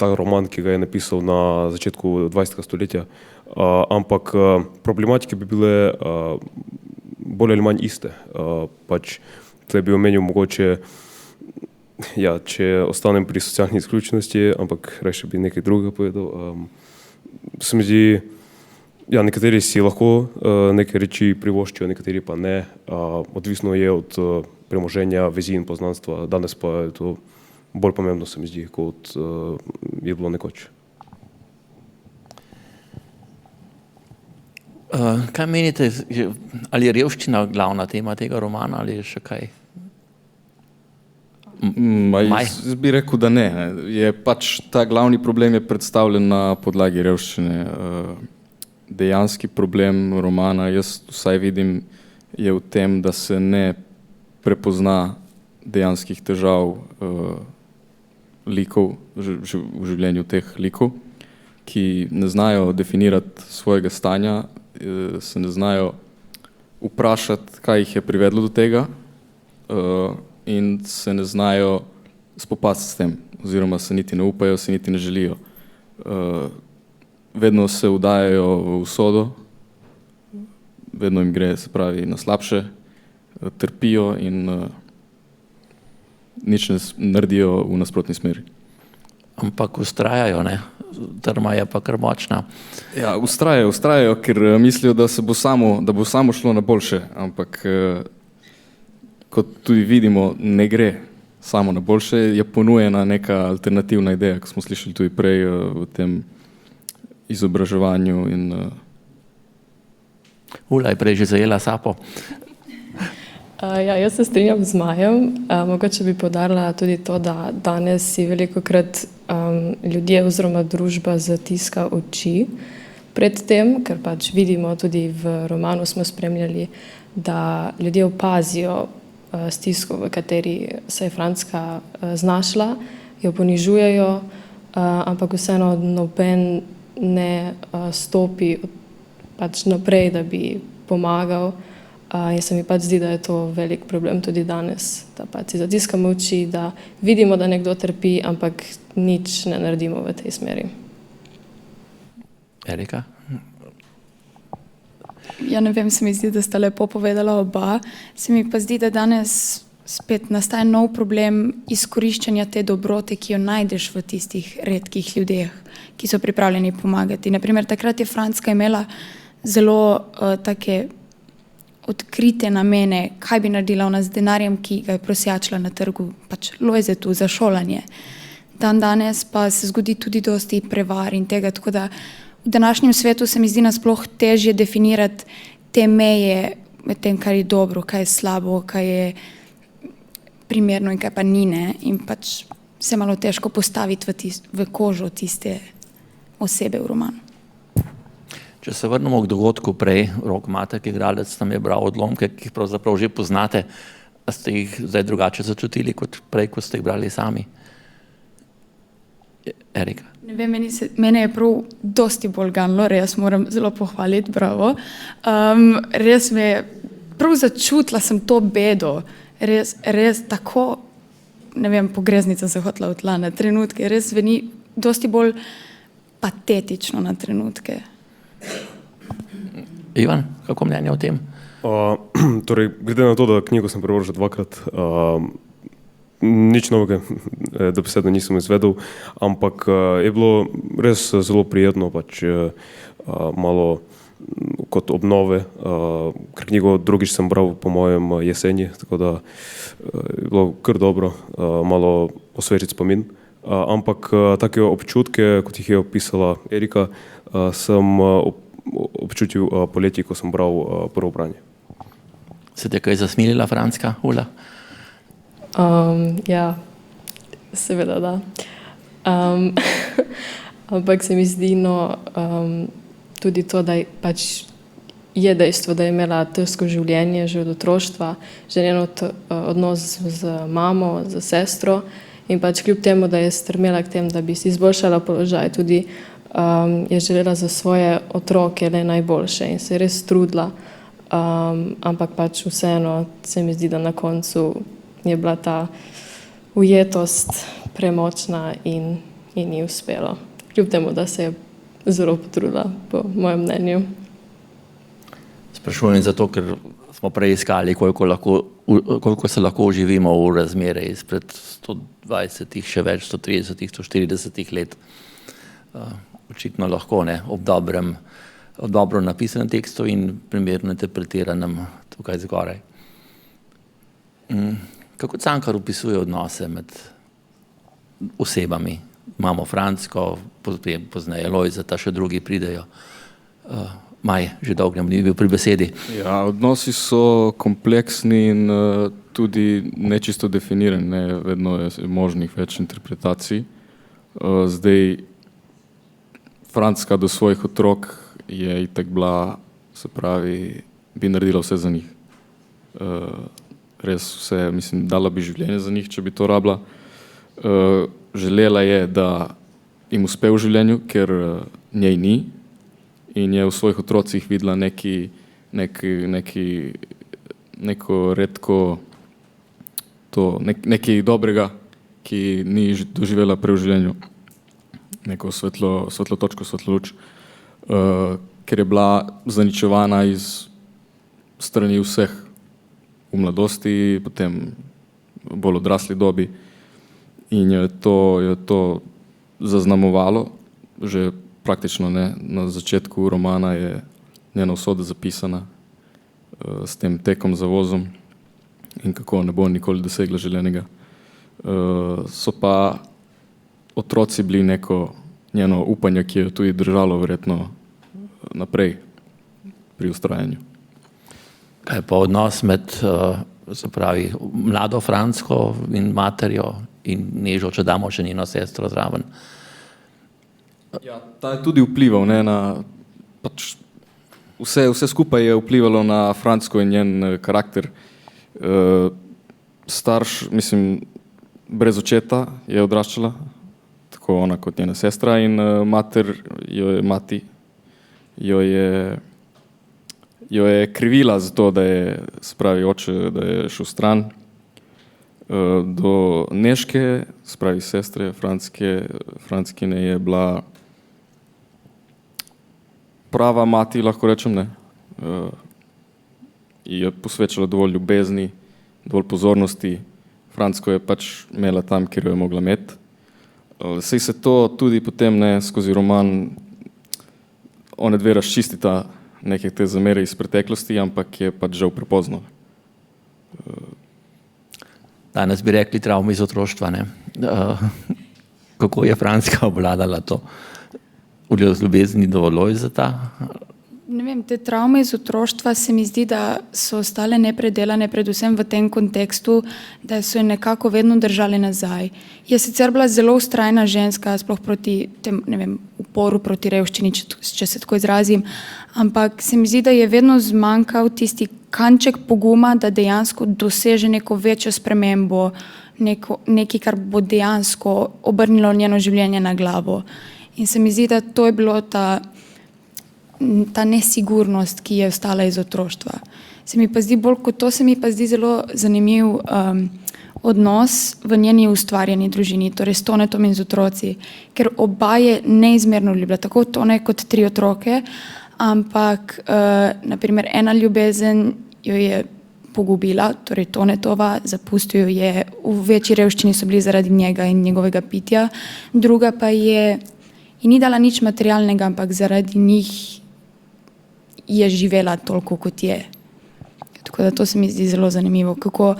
ta roman, ki ga je napisal na začetku 20. stoletja, ampak problematike bi bile bolj ali manj iste. Pač tle bi omenil mogoče, ja, če ostanem pri socialni izključenosti, ampak raje bi nekaj drugega povedal. Se mi zdi, ja, nekateri si lahko neke reči privoščijo, nekateri pa ne. Odvisno je od premoženja, vezi in poznanstva. Danes pa je to bolj pomembno, se mi zdi, kot je bilo nekoč. Kaj menite, ali je revščina glavna tema tega romana ali je še kaj? Jaz bi rekel, da ne. Je pač ta glavni problem je predstavljen na podlagi revščine. Dejanski problem romana, jaz vsaj vidim, je v tem, da se ne prepozna dejanskih težav likov v življenju teh likov, ki ne znajo definirati svojega stanja, se ne znajo vprašati, kaj jih je privedlo do tega in se ne znajo spopasti s tem, oziroma se niti ne upajo, se niti ne želijo. Vedno se vdajajo v usodo, vedno jim gre, se pravi, na slabše, trpijo in nič ne naredijo v nasprotni smeri. Ampak ustrajajo, ne? Trma je pa kar močna. Ja, ustrajajo, ker mislijo, da bo samo šlo na boljše, ampak kot tudi vidimo, ne gre samo na boljše, je ponujena neka alternativna ideja, ko smo slišali tudi prej v tem izobraževanju in Ula je prej že zajela sapo. Ja, jaz se strinjam z Majem. Mogoče bi poudarila tudi to, da danes si velikokrat ljudje oziroma družba zatiska oči pred tem, ker pač vidimo tudi v romanu smo spremljali, da ljudje opazijo stisko, v kateri se je Franska znašla, jo ponižujejo, ampak vseeno noben ne stopi pač naprej, da bi pomagal. In se mi pač zdi, da je to velik problem tudi danes, da pač si zatiskamo oči, da vidimo, da nekdo trpi, ampak nič ne naredimo v tej smeri. Erika? Ja, ne vem, se mi zdi, da sta lepo povedala oba. Se mi pa zdi, da danes spet nastaja nov problem izkoriščanja te dobrote, ki jo najdeš v tistih redkih ljudeh, ki so pripravljeni pomagati. Naprimer, takrat je Franska imela zelo take odkrite namene, kaj bi naredila ona z denarjem, ki ga je prosjačila na trgu, pač Lojzetu za šolanje. Dan danes pa se zgodi tudi dosti prevar in tega, tako da v današnjem svetu se mi zdi nasploh težje definirati te meje med tem, kar je dobro, kaj je slabo, kaj je primerno in kaj pa ni, ne? In pač se malo težko postaviti v kožo tiste osebe v romanu. Če se vrnemo k dogodku prej, Rok Matek, igralec, nam je bral odlomke, ki jih pravzaprav že poznate. A ste jih zdaj drugače začutili kot prej, ko ste jih brali sami? Erika? Ne vem, mene je prav dosti bolj ganilo, res moram zelo pohvaliti, bravo. Res me je, prav začutila sem to bedo, res tako, ne vem, pogreznica se hotela v tla na trenutke, res zveni dosti bolj patetično na trenutke. Ivan, kako mnenje o tem? Torej, glede na to, da knjigo sem prebral že dvakrat, nič novega, dobesedno nisem izvedel, ampak je bilo res zelo prijetno, pač malo kot obnove, ker knjigo drugič sem bral po mojem jeseni, tako da je bilo kar dobro, malo osvežiti spomin. Ampak take občutke, kot jih je opisala Erika, sem občutil poleti, ko sem bral prvo branje. Se te kaj zasmilila, Franska, Ula? Ja, seveda da. Ampak se mi zdi, tudi to, da pač je dejstvo, da je imela težko življenje že od otroštva, že njen odnos z mamo, z sestro in pač kljub temu, da je strmela k tem, da bi si izboljšala položaj, tudi je želela za svoje otroke le najboljše in se je res trudila, ampak pač vseeno se mi zdi, da na koncu je bila ta ujetost premočna in ni uspelo. Kljub temu, da se je zelo potrudila, po mojem mnenju. Sprašujem zato, ker smo prej iskali, koliko se lahko uživimo v razmere izpred 120, še več, 130, 140 let. Očitno lahko, ne, ob dobro napisanem tekstu in primerno interpretiranem tukaj zgoraj. Kako Cankar opisuje odnose med osebami? Imamo Fransko, pozneje Lojzeta, še drugi pridejo. Maj, že dolgo ni bil pri besedi. Ja, odnosi so kompleksni in tudi nečisto definirani, ne, vedno je možnih več interpretacij. Zdaj, Franska do svojih otrok je itak bila, se pravi, bi naredila vse za njih. Res vse, mislim, dala bi življenje za njih, če bi to rabila. Želela je, da jim uspe v življenju, ker njej ni in je v svojih otrocih videla neko redko nekaj dobrega, ki ni doživela prej v življenju. Neko svetlo točko, svetlo luč, ker je bila zaničevana iz strani vseh v mladosti, potem bolj odrasli dobi in je to zaznamovalo, že praktično ne, na začetku romana je njena usoda zapisana s tem tekom za vozom in kako ne bo nikoli dosegla želenega. So pa otroci bili neko njeno upanje, ki je tudi držalo verjetno naprej pri ustrajanju. Kaj pa odnos med, se pravi, mlado Fransko in materjo in Nežo, če damo še njeno sestro zraven? Ja, ta je tudi vplival, ne, na pač vse skupaj je vplivalo na Fransko in njen karakter. Starš, mislim, brez očeta je odraščala, tako ona kot njena sestra in mati jo je krivila za to, da je, se pravi, oče, da je šel stran do Nežke, se pravi, sestre Franskine je bila prava mati, lahko rečem, ne. Je posvečala dovolj ljubezni, dovolj pozornosti. Fransko je pač imela tam, kjer jo je mogla imeti. Saj se to tudi potem ne skozi roman one dve razčistita neke te zamere iz preteklosti, ampak je pač žal prepozno. Danes bi rekli travme iz otroštva, ne? Kako je Franska obvladala to? V ljubezni do Lojzeta? Ne vem, te travme iz otroštva se mi zdi, da so ostale nepredelane, predvsem v tem kontekstu, da so jo nekako vedno držali nazaj. Je sicer bila zelo vztrajna ženska, sploh proti tem, ne vem, uporu proti revščini, če se tako izrazim, ampak se mi zdi, da je vedno zmanjkal tisti kanček poguma, da dejansko doseže neko večjo spremembo, nekaj, kar bo dejansko obrnilo njeno življenje na glavo. In se mi zdi, da to je bilo ta nesigurnost, ki je ostala iz otroštva. Se mi pa zdi bolj kot to, se mi pa zdi zelo zanimiv odnos v njeni ustvarjeni družini, torej s Tonetom in z otroci, ker oba je neizmerno ljubila, tako Tone kot 3 otroke, ampak naprimer ena ljubezen jo je pogubila, torej Tonetova, zapustil jo je, v večji revščini so bili zaradi njega in njegovega pitja, druga pa je ni dala nič materialnega, ampak zaradi njih je živela toliko, kot je. Tako da to se mi zdi zelo zanimivo, kako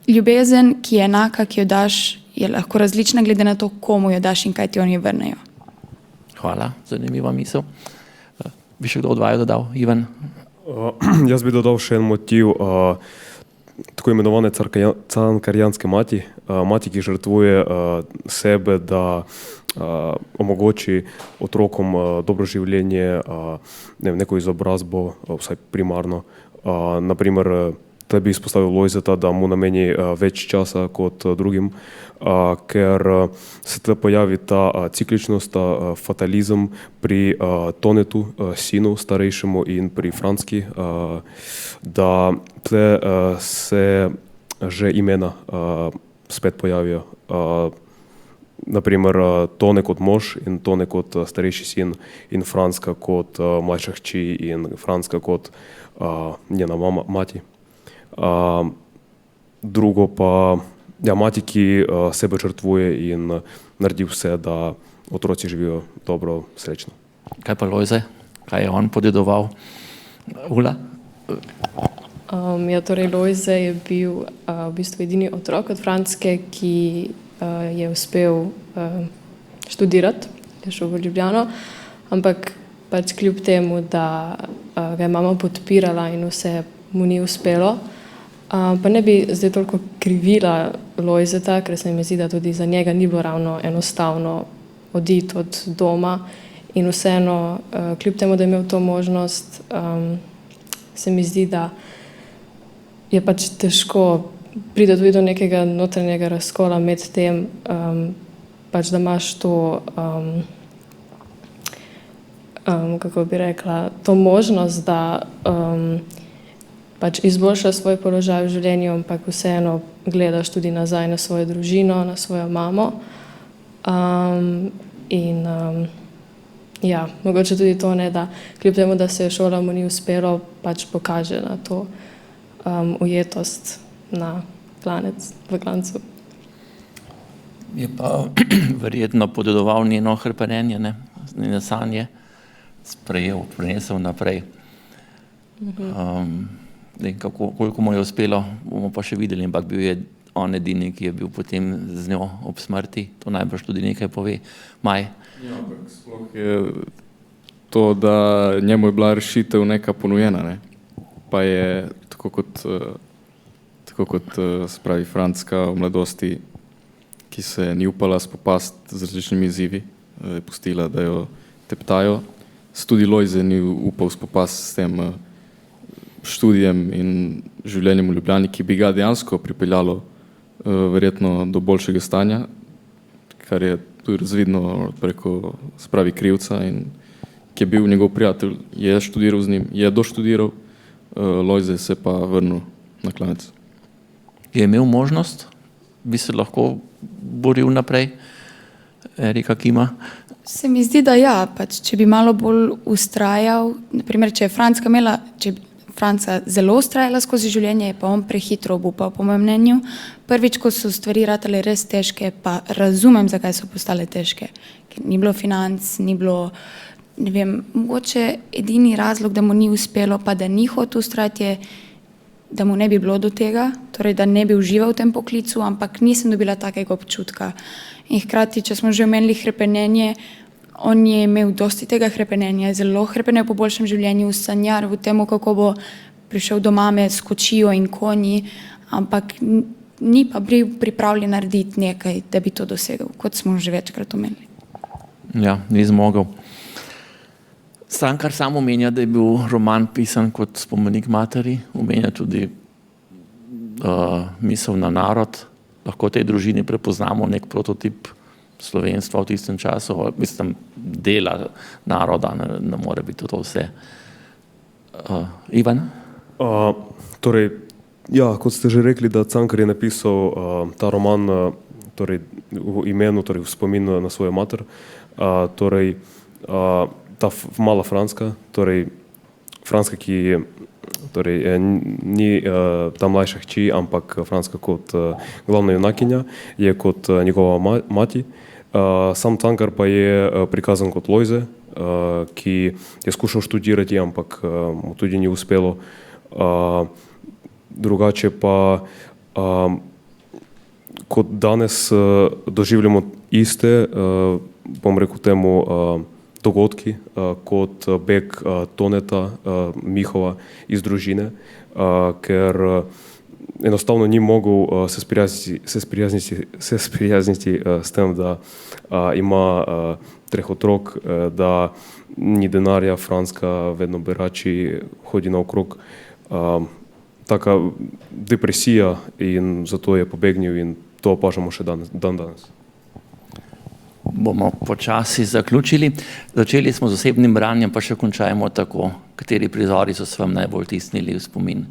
ljubezen, ki je enaka, ki jo daš, je lahko različna glede na to, komu jo daš in kaj ti oni vrnejo. Hvala, zanimiva misel. Bi še kdo od vaju dodal, Ivan? Jaz bi dodal še en motiv tako imenovane cankarjanske mati, ki žrtvuje sebe, da omogoči otrokom dobro življenje, neko izobrazbo, vsaj primarno. Naprimer, da bi izpostavil Lojzeta, da mu nameni več časa kot drugim, ker se tle pojavi ta cikličnost, ta fatalizem pri Tonetu, sinu starejšemu, in pri Franski, da tle se že imena spet pojavijo. Naprimer, Tone kot mož in Tone kot starejši sin in Franska kot mlajša hči in Franska kot njena mati. Drugo pa mati, ki sebe žrtvuje in naredi vse, da otroci živijo dobro, srečno. Kaj pa Lojze? Kaj je on podedoval? Ula? Torej Lojze je bil v bistvu edini otrok od Franske, ki je uspel študirati, je šel v Ljubljano, ampak pač kljub temu, da ga je mama podpirala in vse mu ni uspelo. Pa ne bi zdaj toliko krivila Lojzeta, ker se mi zdi, da tudi za njega ni bilo ravno enostavno oditi od doma in vseeno, kljub temu, da je imel to možnost, se mi zdi, da je pač težko pride tudi do nekega notranjega razkola med tem, pač da imaš to, kako bi rekla, to možnost, da pač izboljša svoj položaj v življenju, ampak vseeno gledaš tudi nazaj na svojo družino, na svojo mamo. Mogoče tudi to, da kljub temu, da se je šola mu ni uspelo, pač pokaže na to ujetost na klanec, v klancu. Je pa verjetno podedoval njeno hrpenenje, njene sanje, sprejel, prenesel naprej. Koliko mu je uspelo, bomo pa še videli, ampak bil je on edini, ki je bil potem z njo ob smrti. To najbrž tudi nekaj pove. Maj? Ja, ampak sploh je to, da njemu je bila rešitev neka ponujena, pa je tako kot spravi Franska v mladosti, ki se ni upala spopasti z različnimi izzivi, je pustila, da jo teptajo. Tudi Lojze ni upal spopasti s tem študijem in življenjem v Ljubljani, ki bi ga dejansko pripeljalo verjetno do boljšega stanja, kar je tudi razvidno preko spravi krivca, in ki je bil njegov prijatelj, je študiral z njim, je doštudiral, Lojze se pa vrnil na klanec. Je imel možnost, bi se lahko boril naprej, Erika Kima? Se mi zdi, da ja, pač, če bi malo bolj ustrajal, naprimer, če je Franca zelo ustrajala skozi življenje, je pa on prehitro obupal, po mojem mnenju. Prvič, ko so stvari ratale res težke, pa razumem, zakaj so postale težke, ker ni bilo financ, ni bilo, ne vem, mogoče edini razlog, da mu ni uspelo, pa da ni hotel ustrajati, je, da mu ne bi bilo do tega, torej da ne bi užival v tem poklicu, ampak nisem dobila takega občutka. In hkrati, če smo že omenili hrepenenje, on je imel dosti tega hrepenenja, je zelo hrepenel po boljšem življenju, sanjar v tem, kako bo prišel do mame s kočijo in konji, ampak ni pa bil pripravljen narediti nekaj, da bi to dosegel, kot smo že večkrat omenili. Ja, ni zmogel. Cankar sam omenja, da je bil roman pisan kot spomenik materi, omenja tudi misel na narod. Lahko tej družini prepoznamo nek prototip slovenstva v tistem času, mislim, dela naroda, ne more biti to vse. Ivan? Torej, ja, kot ste že rekli, da Cankar je napisal ta roman torej, v imenu, torej v spomin na svojo mater. Torej, ta mala Franska, torej Franska, ki torej, ni ta mlajša hči, ampak Franska kot glavna junakinja, je kot njegova mati. Sam Cankar pa je prikazan kot Lojze, ki je skušal študirati, ampak mu tudi ni uspelo. Drugače pa, kot danes doživljamo iste, bom rekel temu, dogodki, kot beg Toneta Mihova iz družine, ker enostavno ni mogel se sprijazniti s tem, da ima 3 otrok, da ni denarja, Franska vedno berači, hodi naokrog. Taka depresija in zato je pobegnil in to opažamo še dan danes. Bomo počasi zaključili. Začeli smo z osebnim branjem, pa še končajmo tako. Kateri prizori so se vam najbolj tisnili v spomin?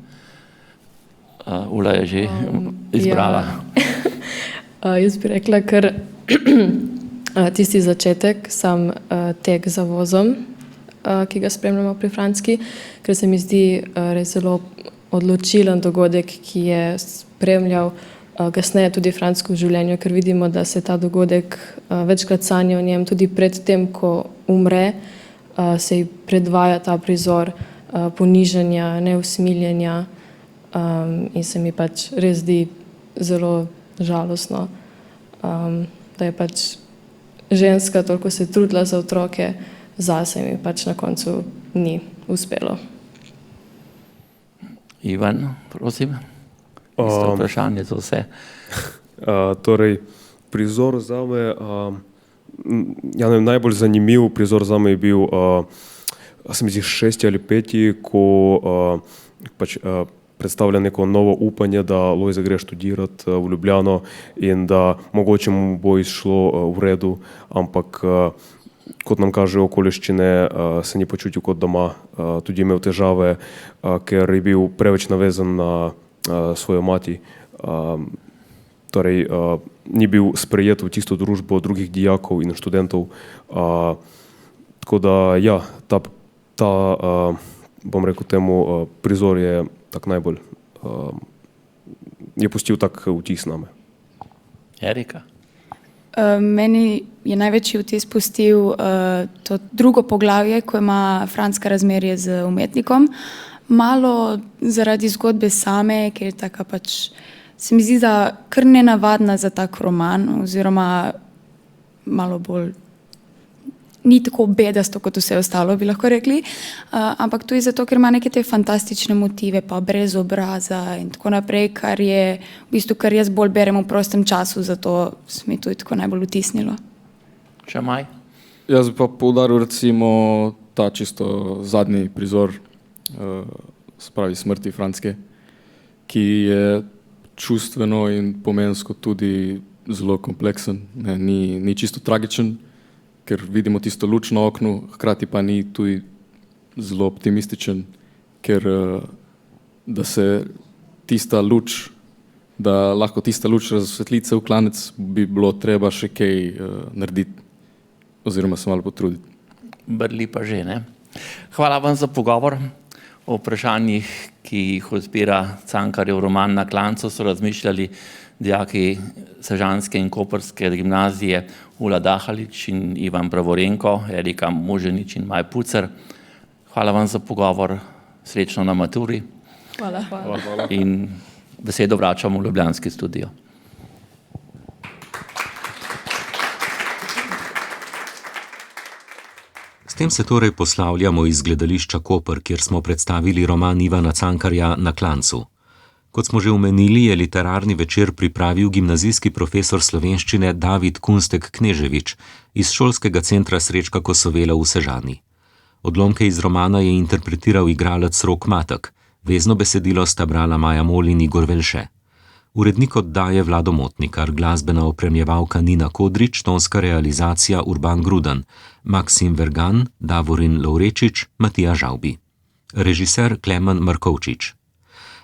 Ula je že izbrala. Ja. Jaz bi rekla, ker tisti začetek, sam tek za vozom, ki ga spremljamo pri Franski, ker se mi zdi res zelo odločilen dogodek, ki je spremljal kasneje tudi Fransko v življenju, ker vidimo, da se ta dogodek večkrat sanja o njem, tudi pred tem, ko umre, se ji predvaja ta prizor ponižanja, neusmiljenja in se mi pač res zdi zelo žalostno, da je pač ženska toliko se trudila za otroke, zase mi pač na koncu ni uspelo. Ivan, prosim. Isto vprašanje za vse. Torej, prizor zame, ja ne vem, najbolj zanimiv prizor zame je bil, se mi zdi 6. ali 5., ko pač predstavlja neko novo upanje, da Lojze gre študirati v Ljubljano in da mogoče mu bo izšlo v redu, ampak kot nam kaže okoliščine, se ni počutil kot doma, tudi imel težave, ker je bil preveč navezan na svojo mati, torej ni bil sprejet v tisto družbo drugih dijakov in študentov, tako da ja, ta bom rekel temu, prizor je tak najbolj, je pustil tak vtis name. Erika? Meni je največji vtis pustil to drugo poglavje, ko ima Franska razmerje z umetnikom. Malo zaradi zgodbe same, ker je taka pač, se mi zdi, da kar nenavadna za tak roman, oziroma malo bolj, ni tako bedasto kot vse ostalo, bi lahko rekli, ampak tudi zato, ker ima neke te fantastične motive, pa brez obraza in tako naprej, kar je v bistvu, kar jaz bolj berem v prostem času, zato se mi tudi tako najbolj vtisnilo. Šamaj? Jaz bi pa poudaril recimo ta čisto zadnji prizor, spravi smrti Franske, ki je čustveno in pomensko tudi zelo kompleksen, ni čisto tragičen, ker vidimo tisto luč na oknu, hkrati pa ni tudi zelo optimističen, ker da se tista luč, da lahko tista luč razsvetli cel klanec, bi bilo treba še kaj narediti oziroma se malo potruditi. Brli pa že, ne? Hvala vam za pogovor. O vprašanjih, ki jih odpira Cankarjev roman Na klancu, so razmišljali dijaki sežanske in koprske gimnazije Ula Dahalič in Ivan Pravorenko, Erika Muženič in Maj Pucer. Hvala vam za pogovor, srečno na maturi. Hvala. In besedo vračamo v ljubljanski studio. S tem se torej poslavljamo iz gledališča Koper, kjer smo predstavili roman Ivana Cankarja Na klancu. Kot smo že omenili, je literarni večer pripravil gimnazijski profesor slovenščine David Kunstek Kneževič iz šolskega centra Srečka Kosovela v Sežani. Odlomke iz romana je interpretiral igralec Rok Matek, vezno besedilo sta brala Maja Mol in Igor Velše. Urednik oddaje Vlado Motnikar, glasbena opremljevalka Nina Kodrič, tonska realizacija Urban Grudan, Maksim Vergan, Davorin Lovrečič, Matija Žavbi. Režiser Klemen Markovčič.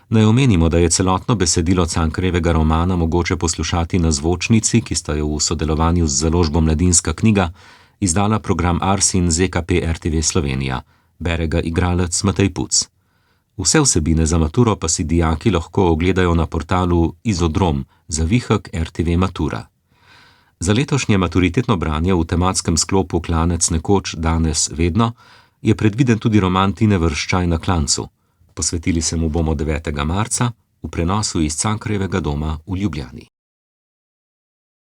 Naj omenimo, da je celotno besedilo Cankarjevega romana mogoče poslušati na zvočnici, ki sta jo v sodelovanju z založbo Mladinska knjiga izdala program Ars in ZKP RTV Slovenija. Bere ga igralec Matej Puc. Vse vsebine za maturo pa si dijaki lahko ogledajo na portalu Izodrom, zavihek RTV Matura. Za letošnje maturitetno branje v tematskem sklopu Klanec nekoč, danes, vedno je predviden tudi roman Tine Vrščaj Na klancu. Posvetili se mu bomo 9. marca v prenosu iz Cankarjevega doma v Ljubljani.